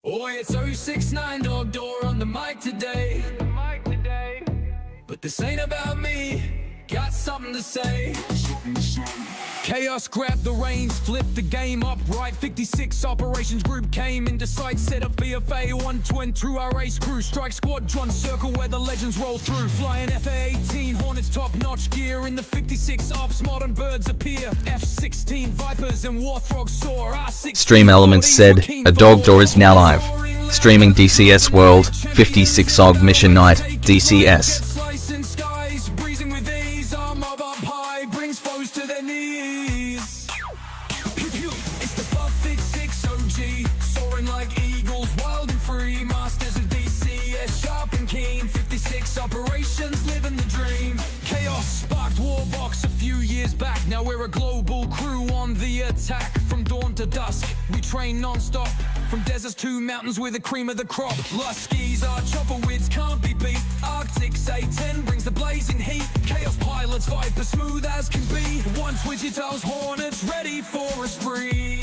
Oi, it's 069 Dog Door on the mic today. But this ain't about me, got something to say. Chaos grabbed the reins, flipped the game upright. 56 operations group came into sight. Set up BFA 120 through our race crew. Strike squadron circle where the legends roll through. Flying FA-18 Hornets top-notch gear. In the 56 ops modern birds appear. F-16 Vipers and Warthrogs soar. Stream Elements said, a dog door is now live. Streaming DCS World, 56 OG Mission Night, DCS. Slicing skies, breezing with ease. Our mob up high brings foes to their knees. Pew pew, it's the 56 OG, soaring like eagles, wild and free. Masters of DCS, sharp and keen. 56 operations, living the dream. Chaos sparked Warbox a few years back. Now we're a global crew on the attack. From dawn to dusk, we train non-stop. From deserts to mountains, we're the cream of the crop. Luskies, our chopper wids can't be beat. Arctic's A10 brings the blazing heat. Chaos pilots, Viper smooth as can be. Once Wichita's Hornets ready for a spree.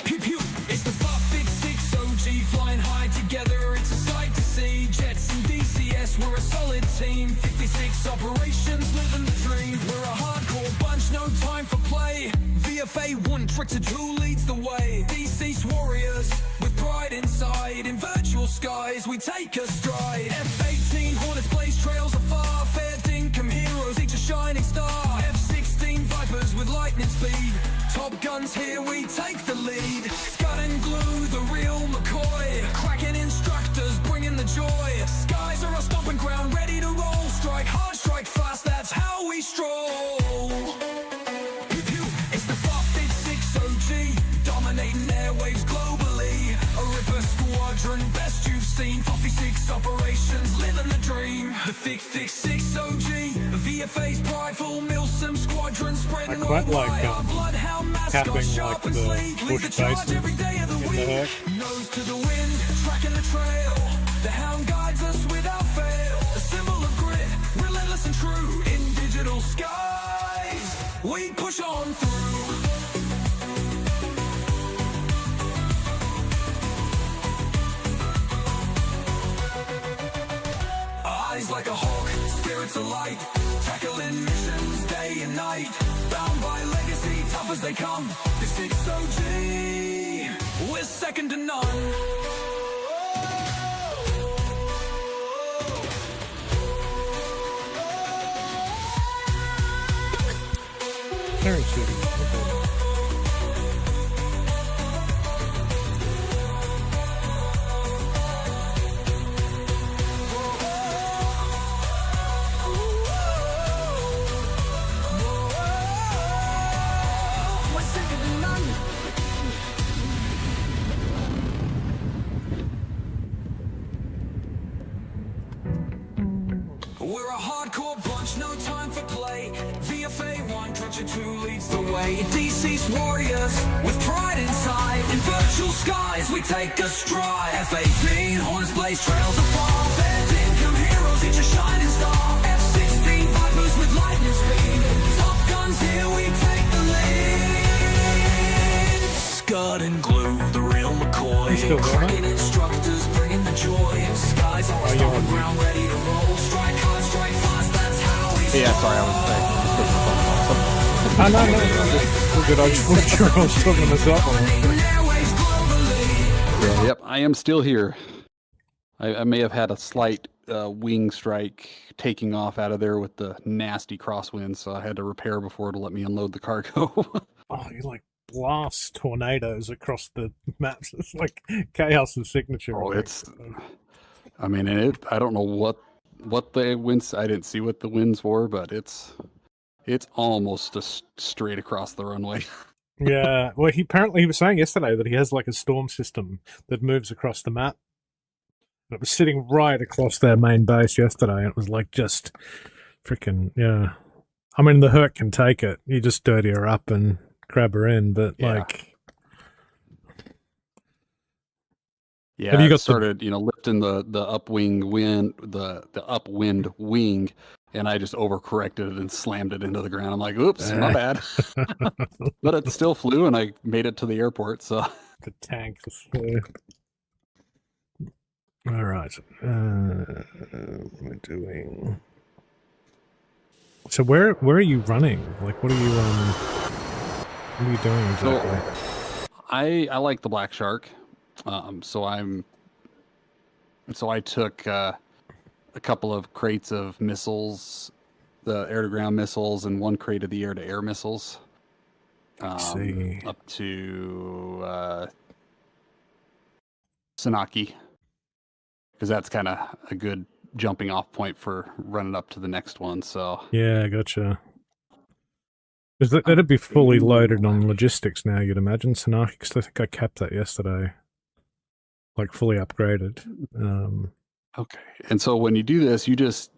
Pew pew, it's the 56 OG, flying high together, it's a sight to see. Jets and DCS, we're a solid team. 56 operations, living the dream. We're a hardcore bunch, no time for play. VFA 1 trick to 2 leads the way. DC's warriors, with pride inside. In virtual skies, we take a stride. F-18 Hornets blaze trails afar. Fair dinkum heroes, each a shining star. F-16 Vipers with lightning speed. Top guns here, we take the lead. Scud and glue, the real McCoy. Cracking instructors, bringing the joy. Skies are our stomping ground, ready to roll. Strike hard, strike fast, that's how we stroll. Pew pew, it's the 56 OG, dominating airwaves globally. A Ripper squadron, best you've seen. 56 operations, living the dream. The 56 OG, VFA's prideful, Milsom squadron spreading quite like, worldwide. Our bloodhound mascot, tapping sharp like and the sleek, lead the bush charge bases every day of the in the week. heck. Nose to the wind, tracking the trail. The hound guides us without fail. A symbol of grit, relentless and true. In digital skies, we push on through. Eyes like a hawk, spirits alight, tackling missions day and night. Bound by legacy, tough as they come. The 6 OG, we're second to none. Very shitty. We're second to none. We're a hardcore bunch, no time for play. VFA 1, Treacher 2 leads the way. DC's warriors, with pride inside. In virtual skies, we take a stride. F-18, Hornets blaze trails afar. Fair dinkum heroes, each a shining star. F-16 Vipers with lightning speed. Top guns here, we take the lead. Scud and glue, the real McCoy. You still there, Cracking instructors, bringing the joy. Skies are you stomping on? ground, ready to roll. Strike hard, strike fast, that's how we Yeah, sorry, I was Oh, no, we're good. I just wasn't sure I was talking to myself. Yep, I am still here. I may have had a slight wing strike taking off out of there with the nasty crosswinds, so I had to repair before to let me unload the cargo. Oh, you like blast tornadoes across the maps. It's like Chaos's signature. Oh, it's. I mean, I don't know what the winds. I didn't see what the winds were, but it's almost just straight across the runway. Yeah, well, he was saying yesterday that he has like a storm system that moves across the map. It was sitting right across their main base yesterday, and it was like just freaking, yeah. I mean, the Herc can take it. You just dirty her up and grab her in, but Yeah. like... Yeah, Have you got started, lifting the upwind wing, and I just overcorrected it and slammed it into the ground. I'm like, oops, my bad. But it still flew, and I made it to the airport. So the tank. All right. What am I doing? So where are you running? Like, what are you doing exactly? So I like the Black Shark. So I took a couple of crates of missiles, the air-to-ground missiles, and one crate of the air-to-air missiles. See. Up to Sanaki, because that's kind of a good jumping off point for running up to the next one. So Yeah, gotcha. That'd be fully loaded on logistics now, you'd imagine. Sanaki, 'cause I think I capped that yesterday. Like, fully upgraded. okay, and so when you do this, you just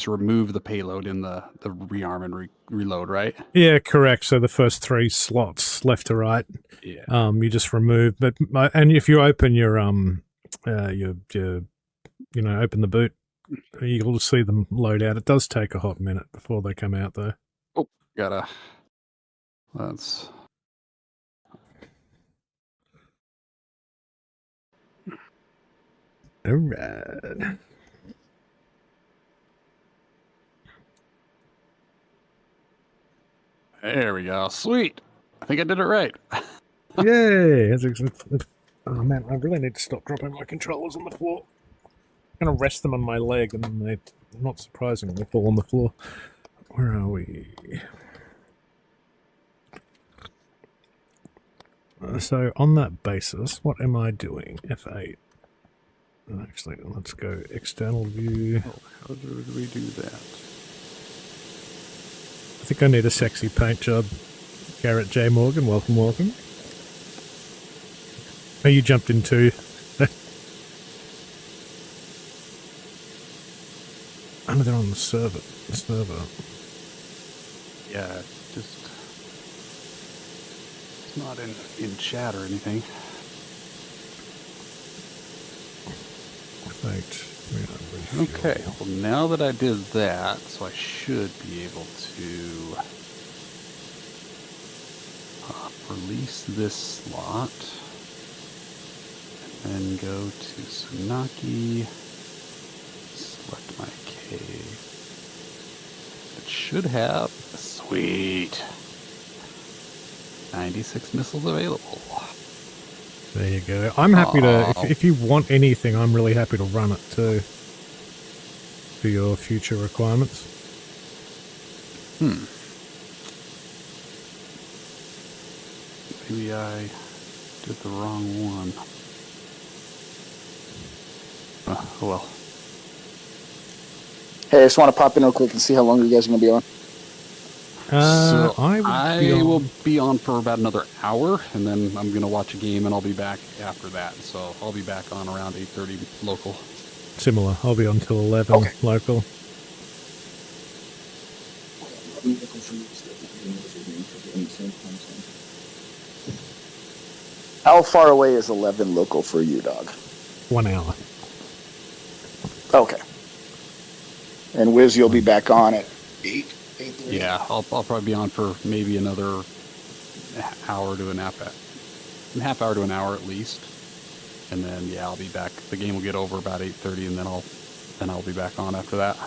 remove the payload in the rearm and reload, right? Yeah, correct. So the first 3 slots, left to right, Yeah. you just remove. But and if you open your open the boot, you'll see them load out. It does take a hot minute before they come out, though. Oh, that's. All right. There we go. Sweet. I think I did it right. Yay! Oh man, I really need to stop dropping my controllers on the floor. I'm gonna rest them on my leg, and then they, not surprisingly, fall on the floor. Where are we? So on that basis, what am I doing? F8. Actually, let's go external view. Oh, how do we do that? I think I need a sexy paint job. Garrett J. Morgan, welcome, welcome. Oh, you jumped in too. Oh, they're on the server. Yeah, just it's not in chat or anything. Right. Okay, well now that I did that, so I should be able to release this slot and then go to Tsunaki, select my cave. It should have, sweet, 96 missiles available. There you go. I'm happy to, if you want anything, I'm really happy to run it too. For your future requirements. Maybe I did the wrong one. Oh well. Hey, I just want to pop in real quick and see how long you guys are going to be on. So I will be on for about another hour, and then I'm going to watch a game, and I'll be back after that. So I'll be back on around 8:30 local. Similar. I'll be on till 11 Okay. local. How far away is 11 local for you, dog? 1 hour. Okay. And Wiz, you'll be back on at 8? 8:30? Yeah, I'll probably be on for maybe another hour to half hour to an hour at least, and then yeah, I'll be back. The game will get over about 8:30, and then I'll be back on after that.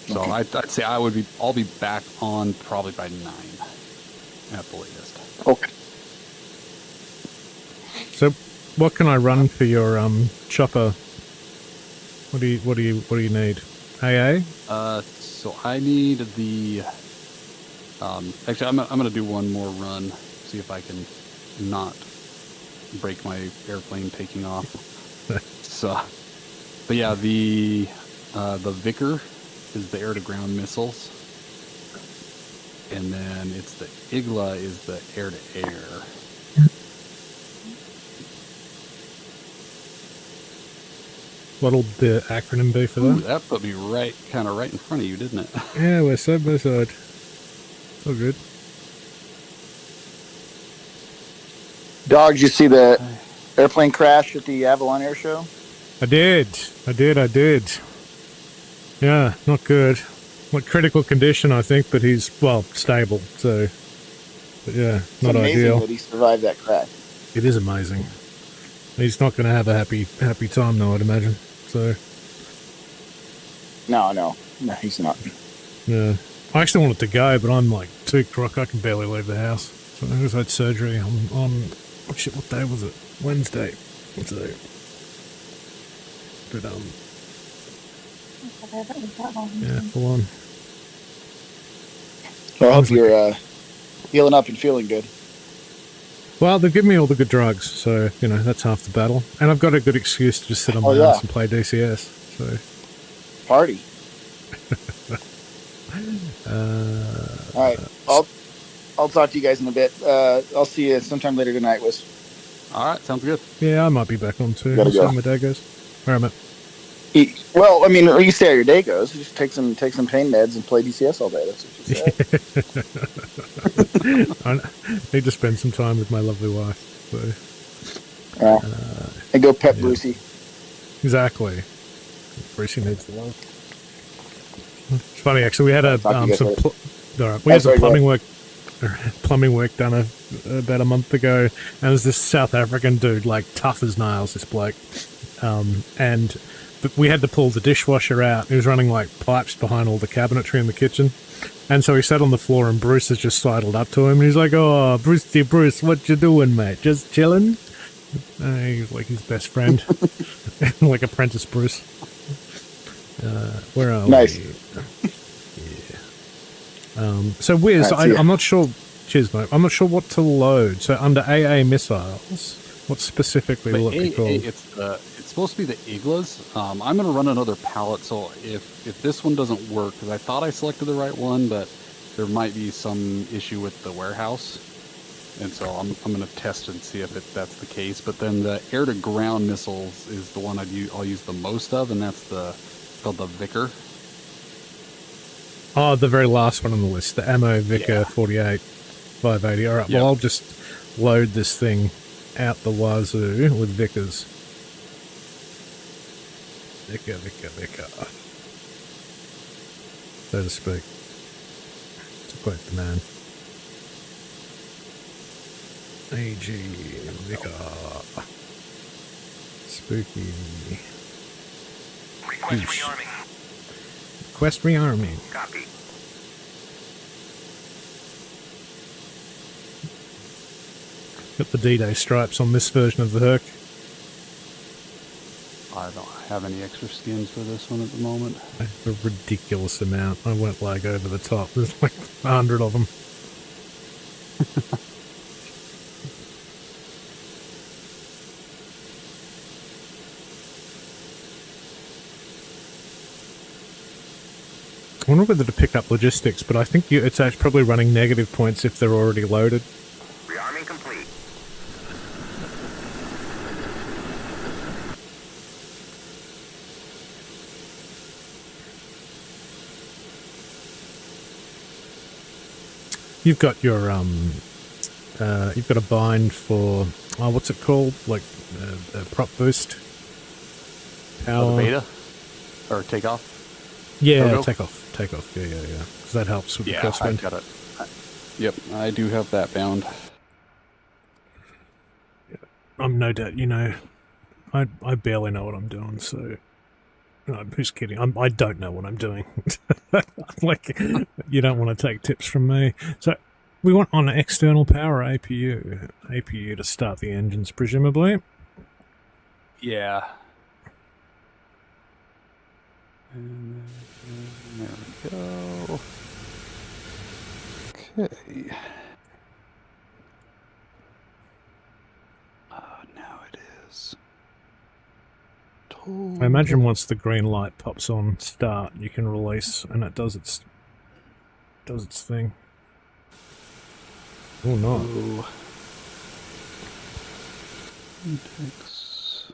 So Okay. I'd say I'll be back on probably by 9 at the latest. Okay. So, what can I run for your chopper? What do you need? AA? So I need the. Actually, I'm gonna do one more run, see if I can not break my airplane taking off. So, but yeah, the Vicar is the air-to-ground missiles, and then it's the Igla is the air-to-air. What'll the acronym be for Ooh, that? that put me kind of right in front of you, didn't it? Yeah, we're side by side. It's all good. Dog, did you see the airplane crash at the Avalon Air Show? I did. Yeah, not good. What critical condition, I think, but he's, well, stable, so, but yeah, It's not amazing ideal. that he survived that crash. It is amazing. He's not going to have a happy time, though, I'd imagine. So, No, he's not. yeah. I actually wanted to go, but I'm like too crook. I can barely leave the house. So I just had surgery on oh shit, what day was it? Wednesday. So, but yeah, full on. Well, I hope you're healing up and feeling good. Well, they've given me all the good drugs, so you know that's half the battle. And I've got a good excuse to just sit on my ass and play DCS. So Party. All right, I'll talk to you guys in a bit. I'll see you sometime later tonight, Wiz. All right, sounds good. yeah, I might be back on too. Gotta We'll see go. how my day goes. All right, mate. Well, I mean, you say how your day goes. Just take some pain meds and play DCS all day. That's what you said. I need to spend some time with my lovely wife. So. And go pet Brucey. Exactly. Brucey needs the love. It's funny, actually. We had a plumbing work done about a month ago, and there's this South African dude, like tough as nails. This bloke, but we had to pull the dishwasher out. He was running like pipes behind all the cabinetry in the kitchen. And so he sat on the floor and Bruce has just sidled up to him and he's like, "Oh, Bruce, what you doing, mate? Just chilling?" He's like his best friend. Like apprentice Bruce. Where are nice. we? Yeah. So Wiz, I'm not sure. Cheers, mate. I'm not sure what to load. So under AA missiles, what specifically will it be called? It's supposed to be the Iglas. I'm going to run another pallet, so if this one doesn't work, because I thought I selected the right one, but there might be some issue with the warehouse, and so I'm going to test and see if that's the case. But then the air-to-ground missiles is the one I'll use the most of, and that's called the Vicar. Oh, the very last one on the list, the Ammo Vicar 48 580. All right, well, I'll just load this thing out the wazoo with Vicars. Vicar, so to speak. To quote the man. AG Vicar. Spooky. Request rearming. Quest rearming. Copy. Got the D-Day stripes on this version of the Herc. I don't have any extra skins for this one at the moment. A ridiculous amount. I went like over the top. There's like 100 of them. I wonder whether to pick up logistics, but I think it's actually probably running negative points if they're already loaded. Rearming complete. You've got your you've got a bind for what's it called? Like prop boost power. Oh, the beta or takeoff. Yeah, Logo? take off. Yeah. Because that helps with the Yeah, crosswind. I've got it. Yep, I do have that bound. I'm no doubt, you know, I barely know what I'm doing, so who's kidding? I don't know what I'm doing. Like, you don't want to take tips from me. So we want on external power APU to start the engines, presumably. Yeah. And there we go. Okay. Now it is. I imagine once the green light pops on start, you can release, and it does its thing. Oh no! Oh. Index.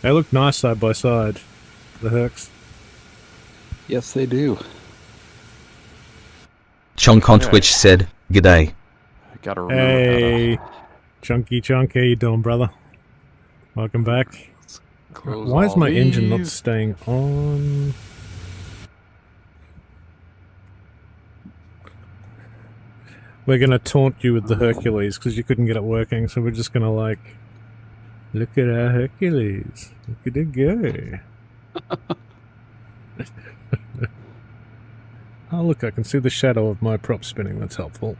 They look nice side by side, the Hercs. Yes, they do. Chonk on Twitch said, "G'day." I gotta remember Hey, Chunky, how you doing, brother? Welcome back. Close Why is all my engine not these. staying on? We're gonna taunt you with the Hercules because you couldn't get it working, so we're just gonna like, look at our Hercules. Look at it go. Oh look, I can see the shadow of my prop spinning. That's helpful.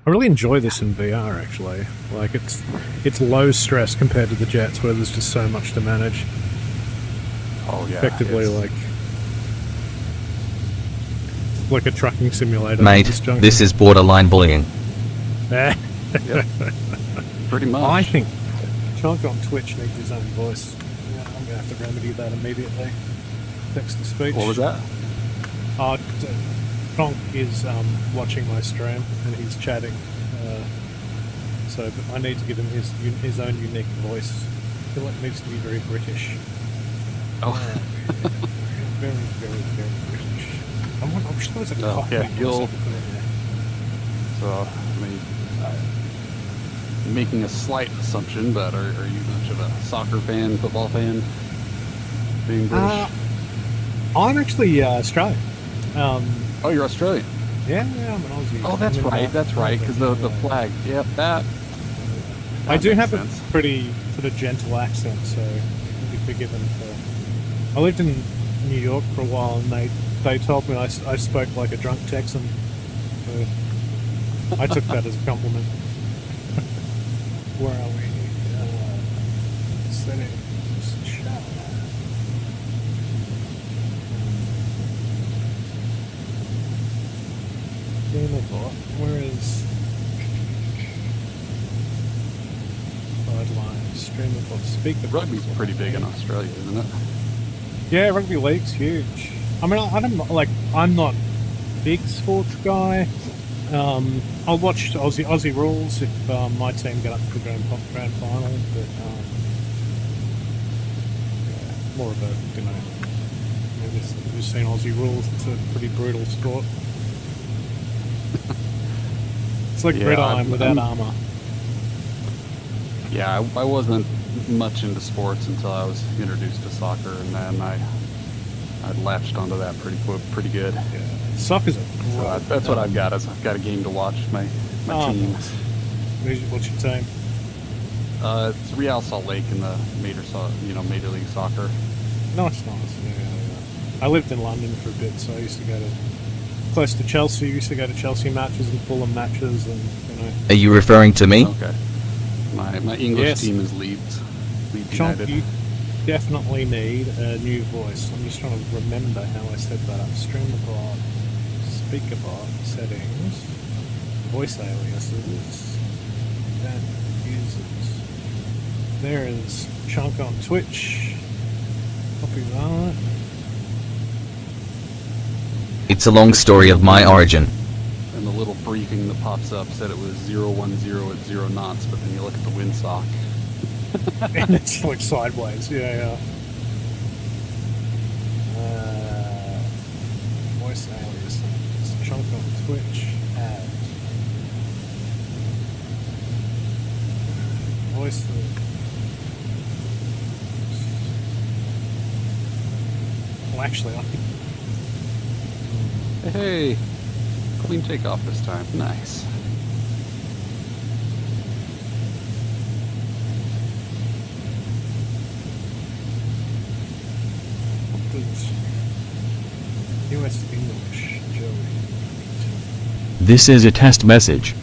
I really enjoy this in VR actually. Like it's low stress compared to the jets where there's just so much to manage. Oh yeah. Effectively like a trucking simulator. Mate, this is borderline bullying. Eh. Yep. Pretty much. I think Chunk on Twitch needs his own voice. Yeah, I'm gonna have to remedy that immediately. Text to speech. What was that? Chunk is watching my stream and he's chatting. So but I need to give him his own unique voice. I feel like it needs to be very British. Oh. Very, very, very British. I'm sure there's a Oh, coffee yeah, or you'll- something in there. So, I mean, making a slight assumption, but are you much of a soccer fan, football fan? Being British? I'm actually Australian. Oh, you're Australian. Yeah, I'm an Aussie. Oh, that's I'm in right. That's right. Because the flag. Yep, that. I do makes have sense. a pretty sort of gentle accent, so I'll be forgiven for. I lived in New York for a while, and they told me I spoke like a drunk Texan. So I took that as a compliment. Where are we? Settings. Chat. Where is guidelines? Streamer bot. Speak the Rugby's pretty big in Australia, isn't it? Yeah, rugby league's huge. I mean, I don't like. I'm not a big sports guy. I'll watch Aussie rules if my team get up to the grand final, but yeah, more of a you've seen Aussie rules. It's a pretty brutal sport. It's like Yeah, gridiron without I'm- armor. Yeah, I wasn't much into sports until I was introduced to soccer, and then I latched onto that pretty good. Yeah. Soccer's a So that's what I've got. Is I've got a game to watch my team. Nice. What's your team? It's Real Salt Lake in the Major League Soccer. Nice. Yeah. I lived in London for a bit, so I used to go to close to Chelsea. Used to go to Chelsea matches and Fulham matches, and Are you referring to me? Okay. My English Yes. team is Leeds Chunk, United. you definitely need a new voice. I'm just trying to remember how I set that up. Streamer bot, speaker bot, settings, voice aliases, that users. There is Chunk on Twitch. Copy that. It's a long story of my origin. And the little briefing that pops up said it was 010 at 0 knots, but then you look at the windsock. And it's like sideways, yeah. Voice alias. Chunk on Twitch. Add. Voice. Well, actually, I think. Hey, clean takeoff this time. Nice. US English, Joey. This is a test message.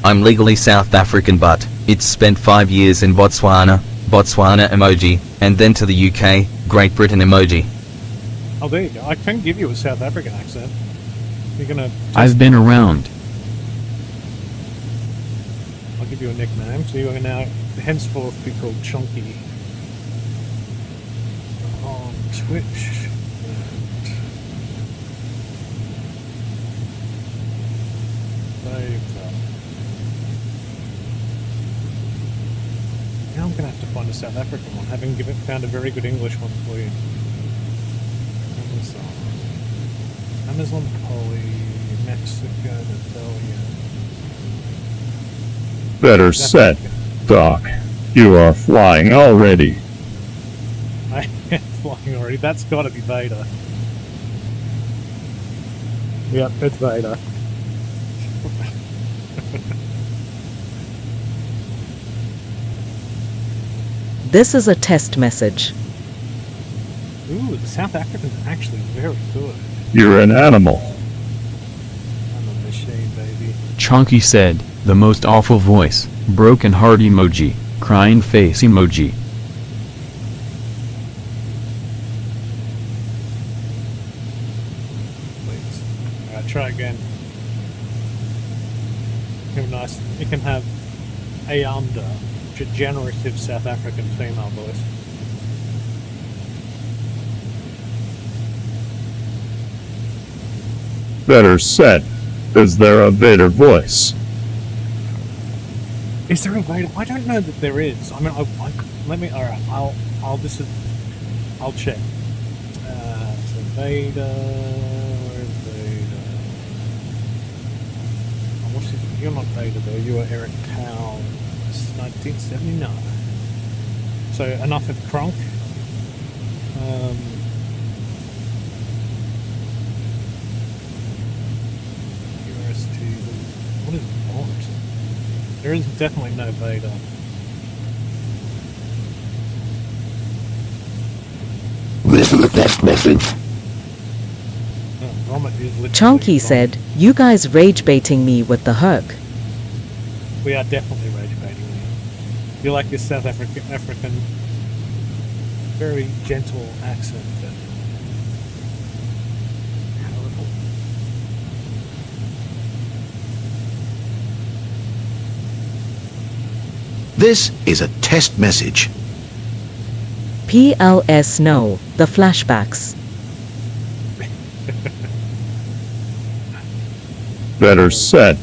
I'm legally South African, but it's spent 5 years in Botswana emoji, and then to the UK, Great Britain emoji. Oh, there you go. I can give you a South African accent. You're gonna. I've been around. I'll give you a nickname. So you are now henceforth be called Chunky on Twitch. And... Vader. Now I'm going to have to find a South African one, having found a very good English one for you. Amazon Poly, Mexico, Natalia. Better set, Doc. You are flying already. I am flying already. That's got to be Vader. Yep, it's Vader. This is a test message. Ooh, the South African's actually very good. You're an animal. I'm a machine, baby. Chonky said, the most awful voice, broken heart emoji, crying face emoji. Please. Alright, try again. You can have a generative South African female voice. Better set. Is there a Vader voice? Is there a Vader? I don't know that there is. I mean, let me. All right, I'll check. So Vader, where's Vader? Oh, what's his? You're not Vader though. You are Eric Powell. It's 1979. So enough of Kronk. What is Bond? There is definitely no Vader. This is a test message. Chonky said, you guys rage baiting me with the Herc. We are definitely rage baiting you. You like this South African, very gentle accent. This is a test message. PLS no, the flashbacks. Better set.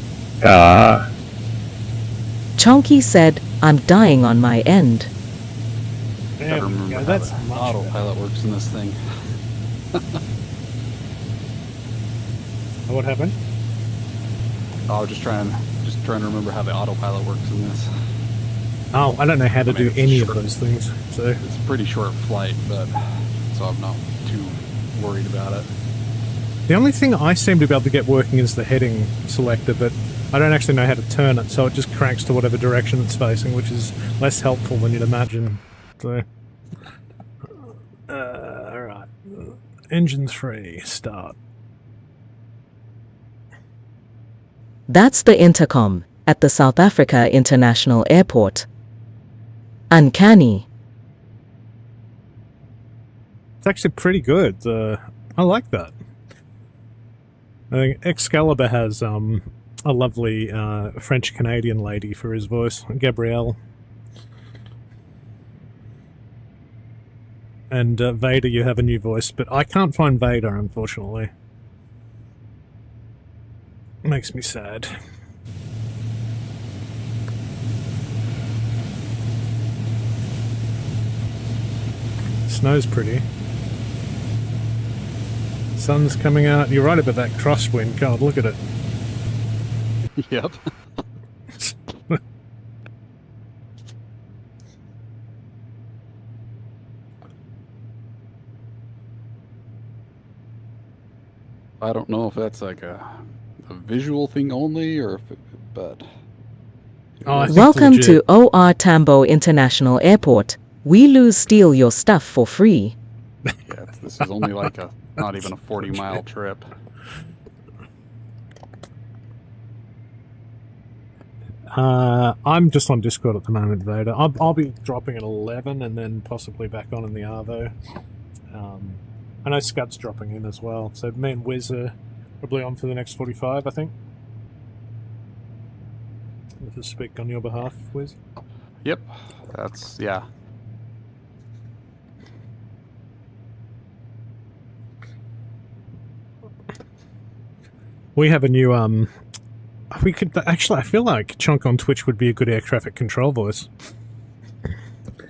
Chonky said, I'm dying on my end. There we go, that's much autopilot works in this thing. What happened? I was just trying to remember how the autopilot works in this. Oh, I don't know how to do it's any short. of those things, so... It's a pretty short flight, but so I'm not too worried about it. The only thing I seem to be able to get working is the heading selector, but I don't actually know how to turn it, so it just cranks to whatever direction it's facing, which is less helpful than you'd imagine. So... alright. Engine 3, start. That's the intercom at the South Africa International Airport. Uncanny. It's actually pretty good. I like that. I think Excalibur has a lovely French-Canadian lady for his voice, Gabrielle. And Vader, you have a new voice, but I can't find Vader, unfortunately. Makes me sad. Snow's pretty. Sun's coming out. You're right about that crosswind. God, look at it. Yep. I don't know if that's like a visual thing only, or if but... Oh, I think Welcome legit. to OR Tambo International Airport. We steal your stuff for free. Yeah, this is only like not even a 40-mile trip. I'm just on Discord at the moment, Vader. I'll be dropping at 11 and then possibly back on in the Arvo. I know Scud's dropping in as well, so me and Wiz are probably on for the next 45, I think. To speak on your behalf, Wiz. Yep, yeah. We have a new we could actually. I feel like Chunk on Twitch would be a good air traffic control voice.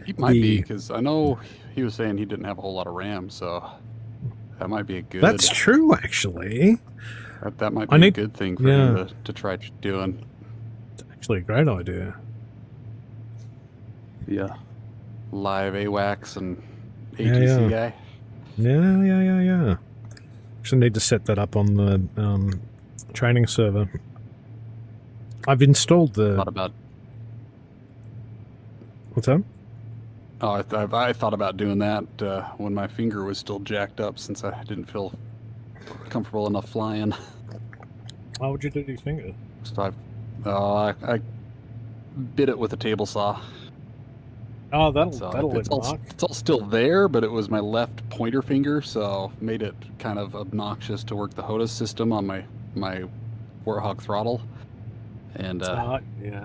He might be, because I know he was saying he didn't have a whole lot of RAM, so that might be a good. That's true, actually. That might be a good thing for him to try doing. It's actually a great idea. Yeah. Live AWACS and ATC guy. Yeah. Actually need to set that up on the training server. I've installed the... Thought about... What's that? Oh, I thought about doing that when my finger was still jacked up, since I didn't feel comfortable enough flying. Why would you do these fingers? So I bit it with a table saw. Oh, that'll it's all still there, but it was my left pointer finger, so made it kind of obnoxious to work the HOTAS system on my Warthog throttle. And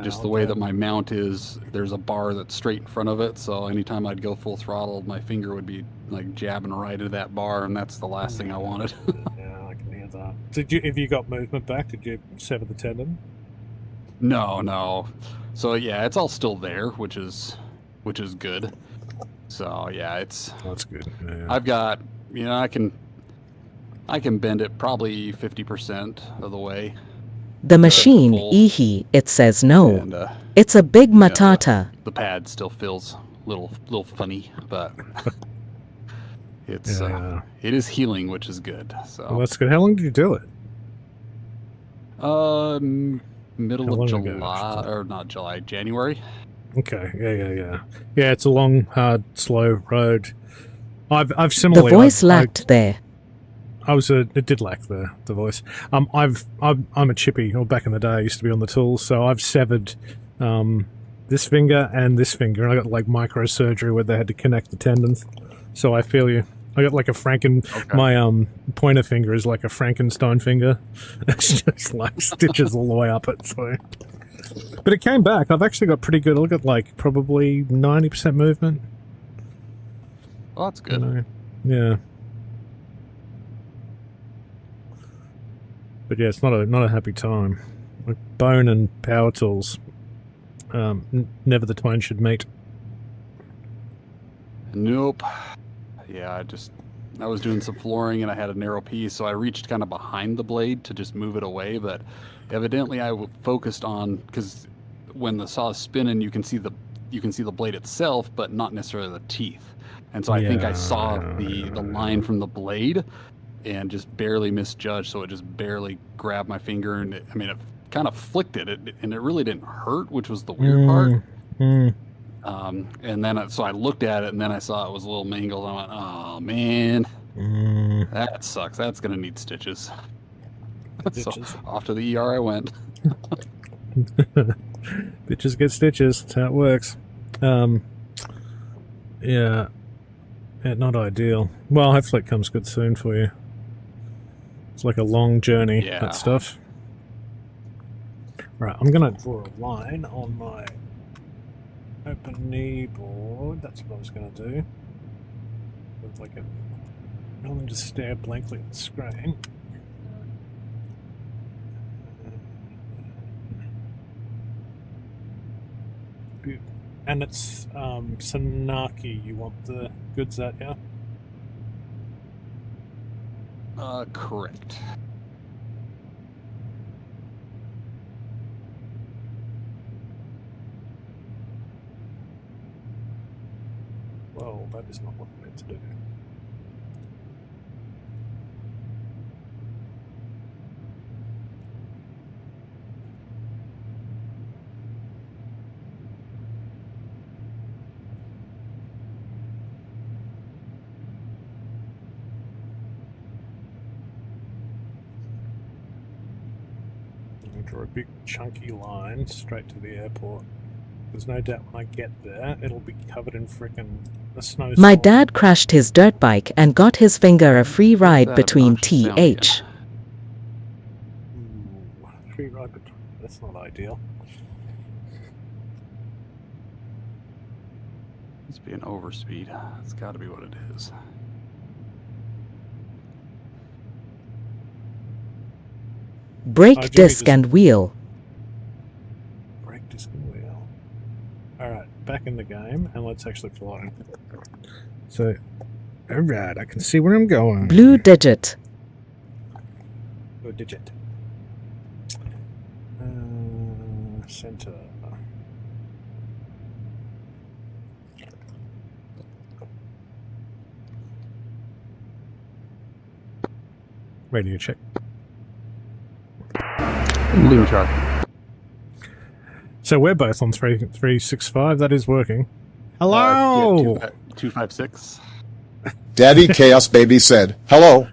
just the way that my mount is, there's a bar that's straight in front of it, so anytime I'd go full throttle, my finger would be like jabbing right into that bar, and that's the last thing I wanted. Yeah, I can hear that. If you got movement back, did you sever the tendon? No. So yeah, it's all still there, which is good. So yeah, that's good. Yeah. I've got, I can bend it probably 50% of the way. The machine, it says no. And, it's a big matata. The pad still feels a little funny, but it's it is healing, which is good. So well, that's good. How long did you do it? Middle of July, or not July, January. Okay, yeah. Yeah, it's a long, hard, slow road. I've similarly... The voice lacked there. It did lack the voice. I'm a chippy, or back in the day I used to be on the tools, so I've severed this finger and this finger, and I got like microsurgery where they had to connect the tendons. So I feel you. I got like my pointer finger is like a Frankenstein finger. It's just like stitches all the way up it. So, but it came back. I've actually got pretty good. I got like probably 90% movement. Oh, that's good. Yeah. But yeah, it's not a happy time. Like bone and power tools, never the twain should meet. Nope. Yeah, I was doing some flooring and I had a narrow piece, so I reached kind of behind the blade to just move it away. But evidently, I focused on, because when the saw is spinning, you can see the blade itself, but not necessarily the teeth. And so I think I saw the line from the blade and just barely misjudged, so it just barely grabbed my finger, and it kind of flicked it, and it really didn't hurt, which was the weird part. And then so I looked at it, and then I saw it was a little mangled, and I went, oh man, that sucks. That's gonna need stitches. So off to the ER I went. Bitches get stitches. That's how it works. Yeah, not ideal. Well, hopefully it comes good soon for you. It's like a long journey, that stuff. Right, I'm going to draw a line on my open knee board. That's what I was going to do. With like rather than just stare blankly at the screen. And it's Sanaki you want the goods at, yeah? Correct. Well, that is not what I meant to do. Draw a big chunky line straight to the airport. There's no doubt when I get there, it'll be covered in frickin' a snowstorm. My dad crashed his dirt bike and got his finger a free ride between TH. Free ride between... That's not ideal. It's being overspeed. That's got to be what it is. Brake disc and wheel. back in the game and let's actually fly. So, alright, I can see where I'm going. Blue digit. Blue digit. Center. Radio check. Loon shark. So we're both on 365. That is working. Hello! 256. Daddy Chaos Baby said, hello.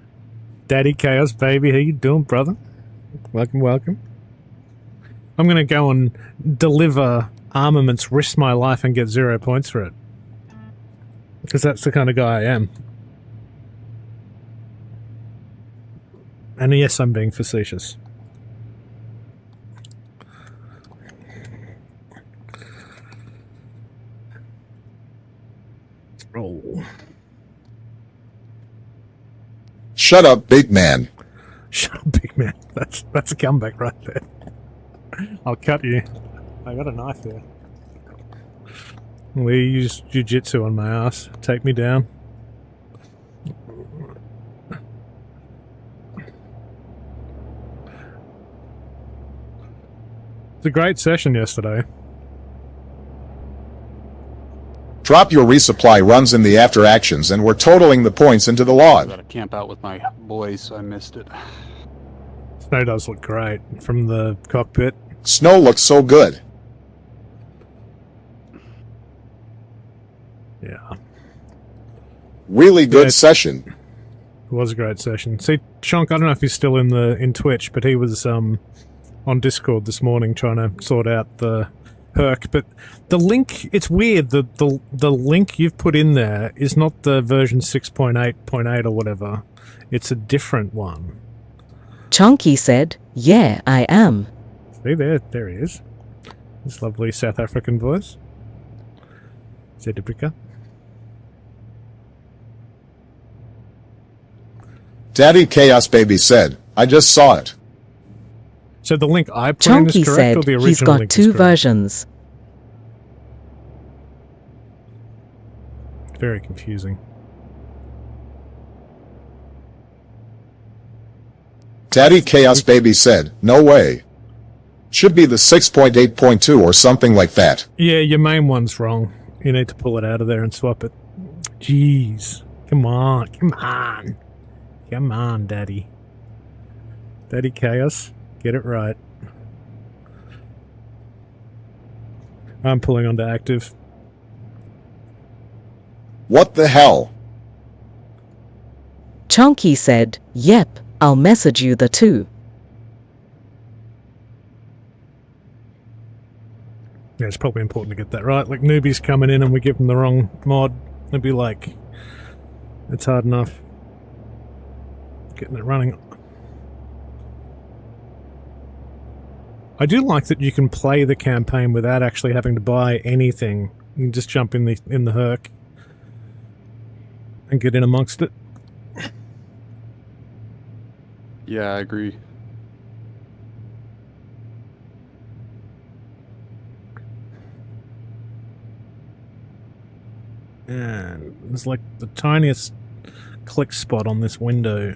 Daddy Chaos Baby, how you doing, brother? Welcome, welcome. I'm going to go and deliver armaments, risk my life, and get 0 points for it. Because that's the kind of guy I am. And yes, I'm being facetious. Roll. Shut up, big man. Shut up, big man. That's a comeback right there. I'll cut you. I got a knife here. We use jiu-jitsu on my ass. Take me down. It's a great session yesterday. Drop your resupply runs in the after actions and we're totaling the points into the I log. got to camp out with my boys, so I missed it. Snow does look great from the cockpit. Snow looks so good. Yeah. Really good Yeah. session. It was a great session. See, Chonk, I don't know if he's still in Twitch, but he was on Discord this morning trying to sort out the Herc. But the link, it's weird. The link you've put in there is not the version 6.8.8 or whatever. It's a different one. Chonky said, yeah, I am. See, there he is. This lovely South African voice. Zedipika. Daddy Chaos Baby said, I just saw it. So the link I put in is Chonky correct, said or the original he's got link is 2 correct? versions. Very confusing. Daddy Chaos Baby said, no way. Should be the 6.8.2 or something like that. Yeah, your main one's wrong. You need to pull it out of there and swap it. Jeez. Come on. Come on. Come on, Daddy. Daddy Chaos. Get it right. I'm pulling onto active. What the hell? Chonky said, yep, I'll message you the 2. Yeah, it's probably important to get that right. Like, newbies coming in and we give them the wrong mod. They'd be like, it's hard enough getting it running. I do like that you can play the campaign without actually having to buy anything. You can just jump in the Herc and get in amongst it. Yeah, I agree. And there's like the tiniest click spot on this window.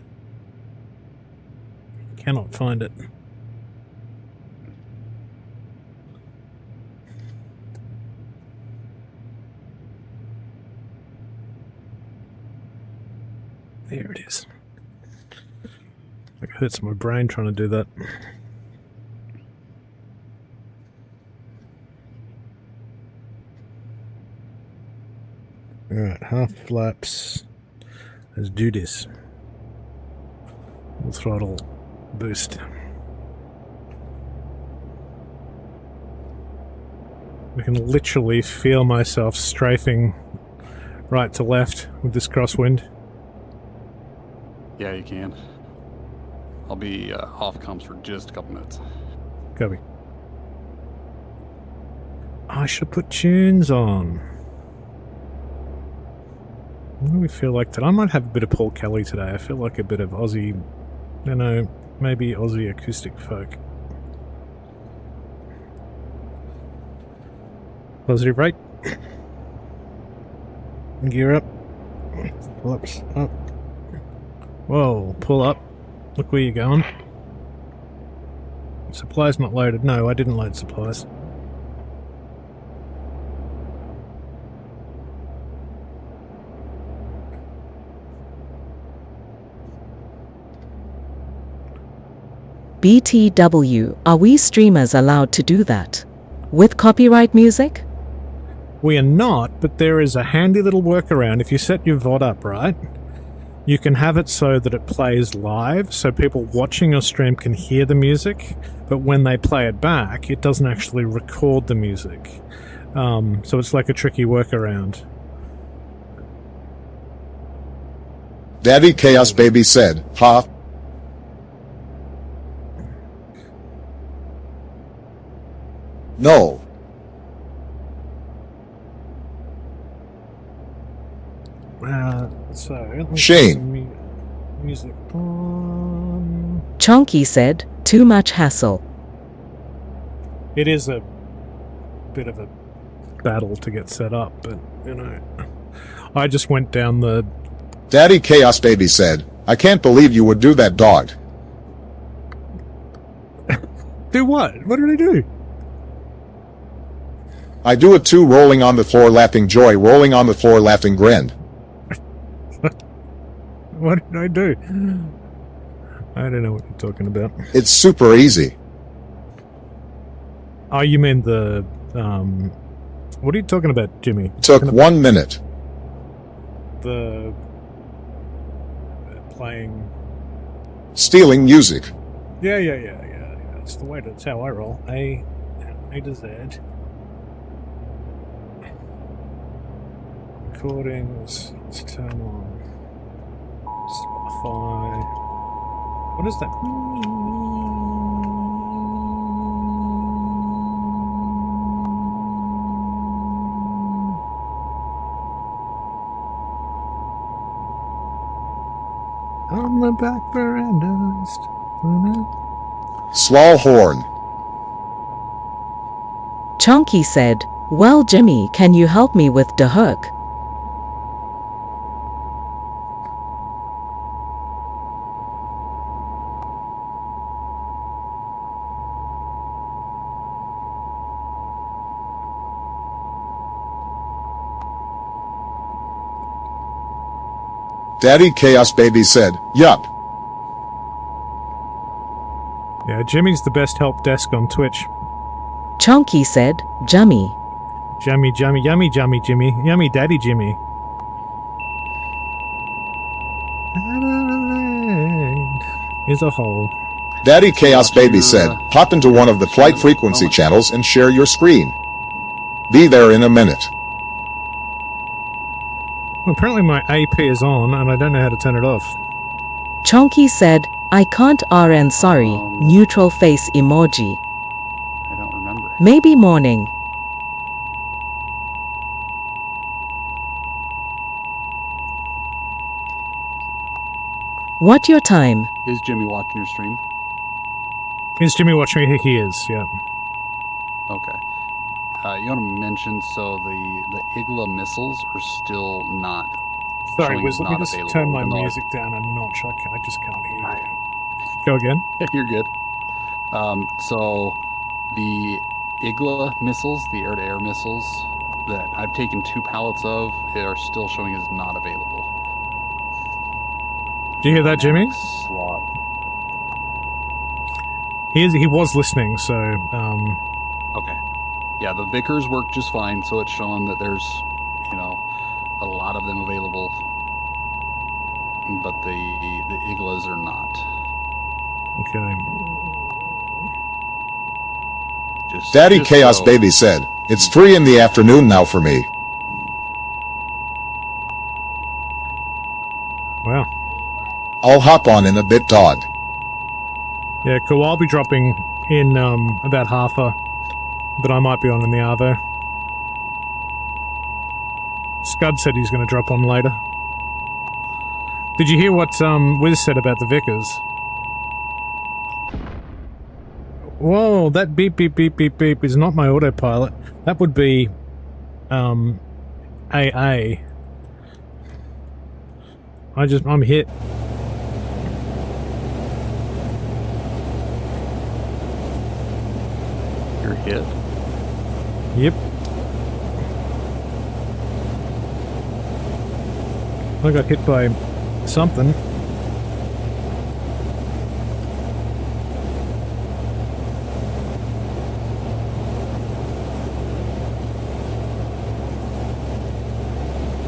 Cannot find it. There it is. Like, it hurts my brain trying to do that. Alright, half flaps. Let's do this. Full throttle boost. I can literally feel myself strafing right to left with this crosswind. Yeah, you can. I'll be off comms for just a couple minutes. Copy. I should put tunes on. What do we feel like today? I might have a bit of Paul Kelly today. I feel like a bit of Aussie, you know, maybe Aussie acoustic folk. Positive rate. Gear up. Pull up. Up. Whoa, pull up. Look where you're going. Supplies not loaded. No, I didn't load supplies. BTW, are we streamers allowed to do that? With copyright music? We are not, but there is a handy little workaround. If you set your VOD up, right? You can have it so that it plays live, so people watching your stream can hear the music, but when they play it back, it doesn't actually record the music. So it's like a tricky workaround. Daddy Chaos Baby said, ha. No. So let's put Shane. some music on. Chonky said, too much hassle. It is a bit of a battle to get set up, but you know, I just went down the. Daddy Chaos Baby said, I can't believe you would do that, dog. Do what? What did I do? I do it too, rolling on the floor laughing joy, rolling on the floor laughing grin. What did I do? I don't know what you're talking about. It's super easy. Oh, you mean the what are you talking about, Jimmy? Took 1 minute. The playing. Stealing music. Yeah. It's the way. That's how I roll. A to Z. Recordings. Let's turn on Spotify. What does that mean? On the back veranda. Small horn. Chonky said, well Jimmy, can you help me with the hook? Daddy Chaos Baby said, yup. Yeah, Jimmy's the best help desk on Twitch. Chonky said, Jummy. Yummy, Jimmy. Yummy Daddy Jimmy. Is a hole. Daddy Chaos Baby said, hop into one of the flight frequency channels and share your screen. Be there in a minute. Well, apparently my AP is on and I don't know how to turn it off. Chonky said, I can't RN sorry, neutral face emoji. I don't remember. Maybe morning. What your time? Is Jimmy watching your stream? Is Jimmy watching me? He is, yeah. Okay. You want to mention, so the Igla missiles are still not. Sorry, showing Wiz, as let me not just available, turn my even though music down a notch. I just can't hear you. Go again? You're good. So the Igla missiles, the air-to-air missiles that I've taken 2 pallets of, are still showing as not available. Do you hear that, Jimmy? Slot. He was listening, so Okay. Yeah, the Vickers work just fine, so it's showing that there's, a lot of them available. But the Iglas are not. okay. Daddy Just Chaos so- Baby said, it's 3 in the afternoon now for me. Wow. I'll hop on in a bit, dog. Yeah, cool. I'll be dropping in about half a, but I might be on in the Arvo. Scud said he's going to drop on later. Did you hear what Wiz said about the Vickers? Whoa, that beep beep beep beep beep is not my autopilot. That would be AA. I'm hit. You're hit. Yep. I got hit by something.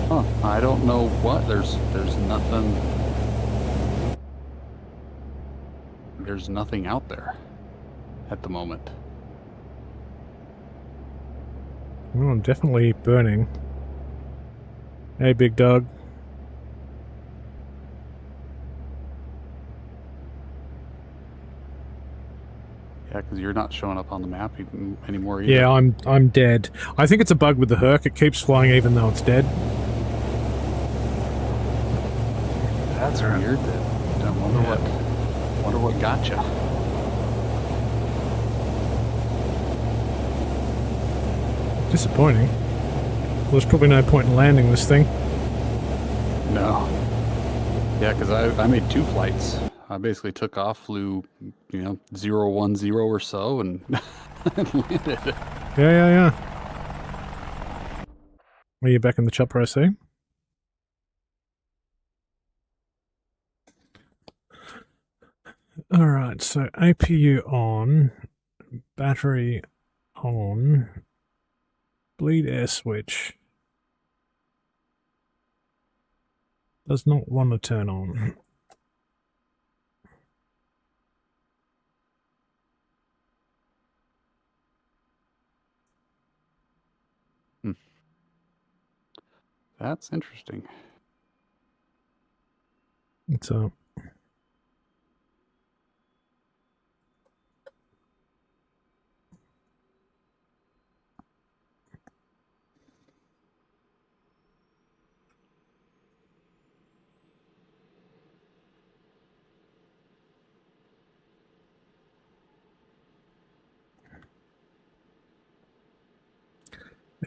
Huh. I don't know what. There's nothing. There's nothing out there at the moment. Oh, I'm definitely burning. Hey, big dog. Yeah, because you're not showing up on the map anymore either. Yeah, I'm dead. I think it's a bug with the Herc. It keeps flying even though it's dead. That's weird. I wonder what got you. Disappointing. Well, there's probably no point in landing this thing. No. Yeah, because I made 2 flights. I basically took off, flew, 010 or so, and landed. Yeah. Are you back in the chopper, I see? Alright, so APU on, battery on, bleed air switch. Does not want to turn on. That's interesting. It's there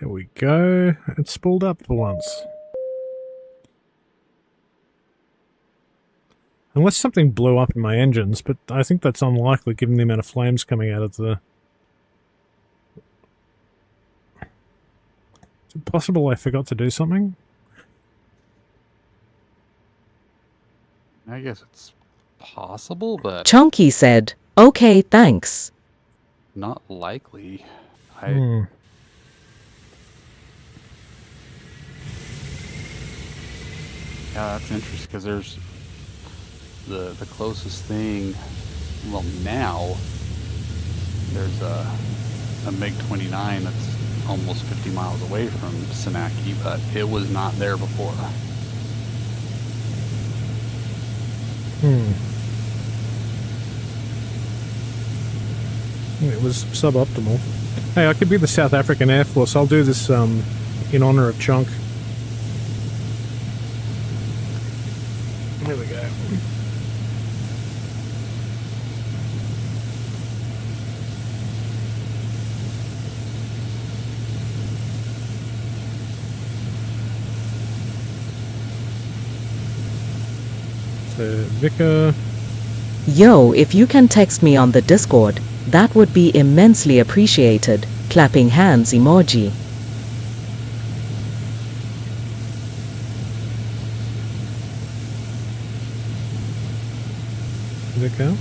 we go. It's spooled up for once. Unless something blew up in my engines, but I think that's unlikely given the amount of flames coming out of the... Is it possible I forgot to do something? I guess it's possible, but Chunky said, okay, thanks. not likely. Yeah, that's interesting because there's the closest thing. Well, now there's a MiG-29 that's almost 50 miles away from Senaki, but it was not there before. It was suboptimal. Hey, I could be the South African Air Force. I'll do this in honor of Chunk. There we go. So, Vicar... Yo, if you can text me on the Discord, that would be immensely appreciated. Clapping hands emoji. Vicar?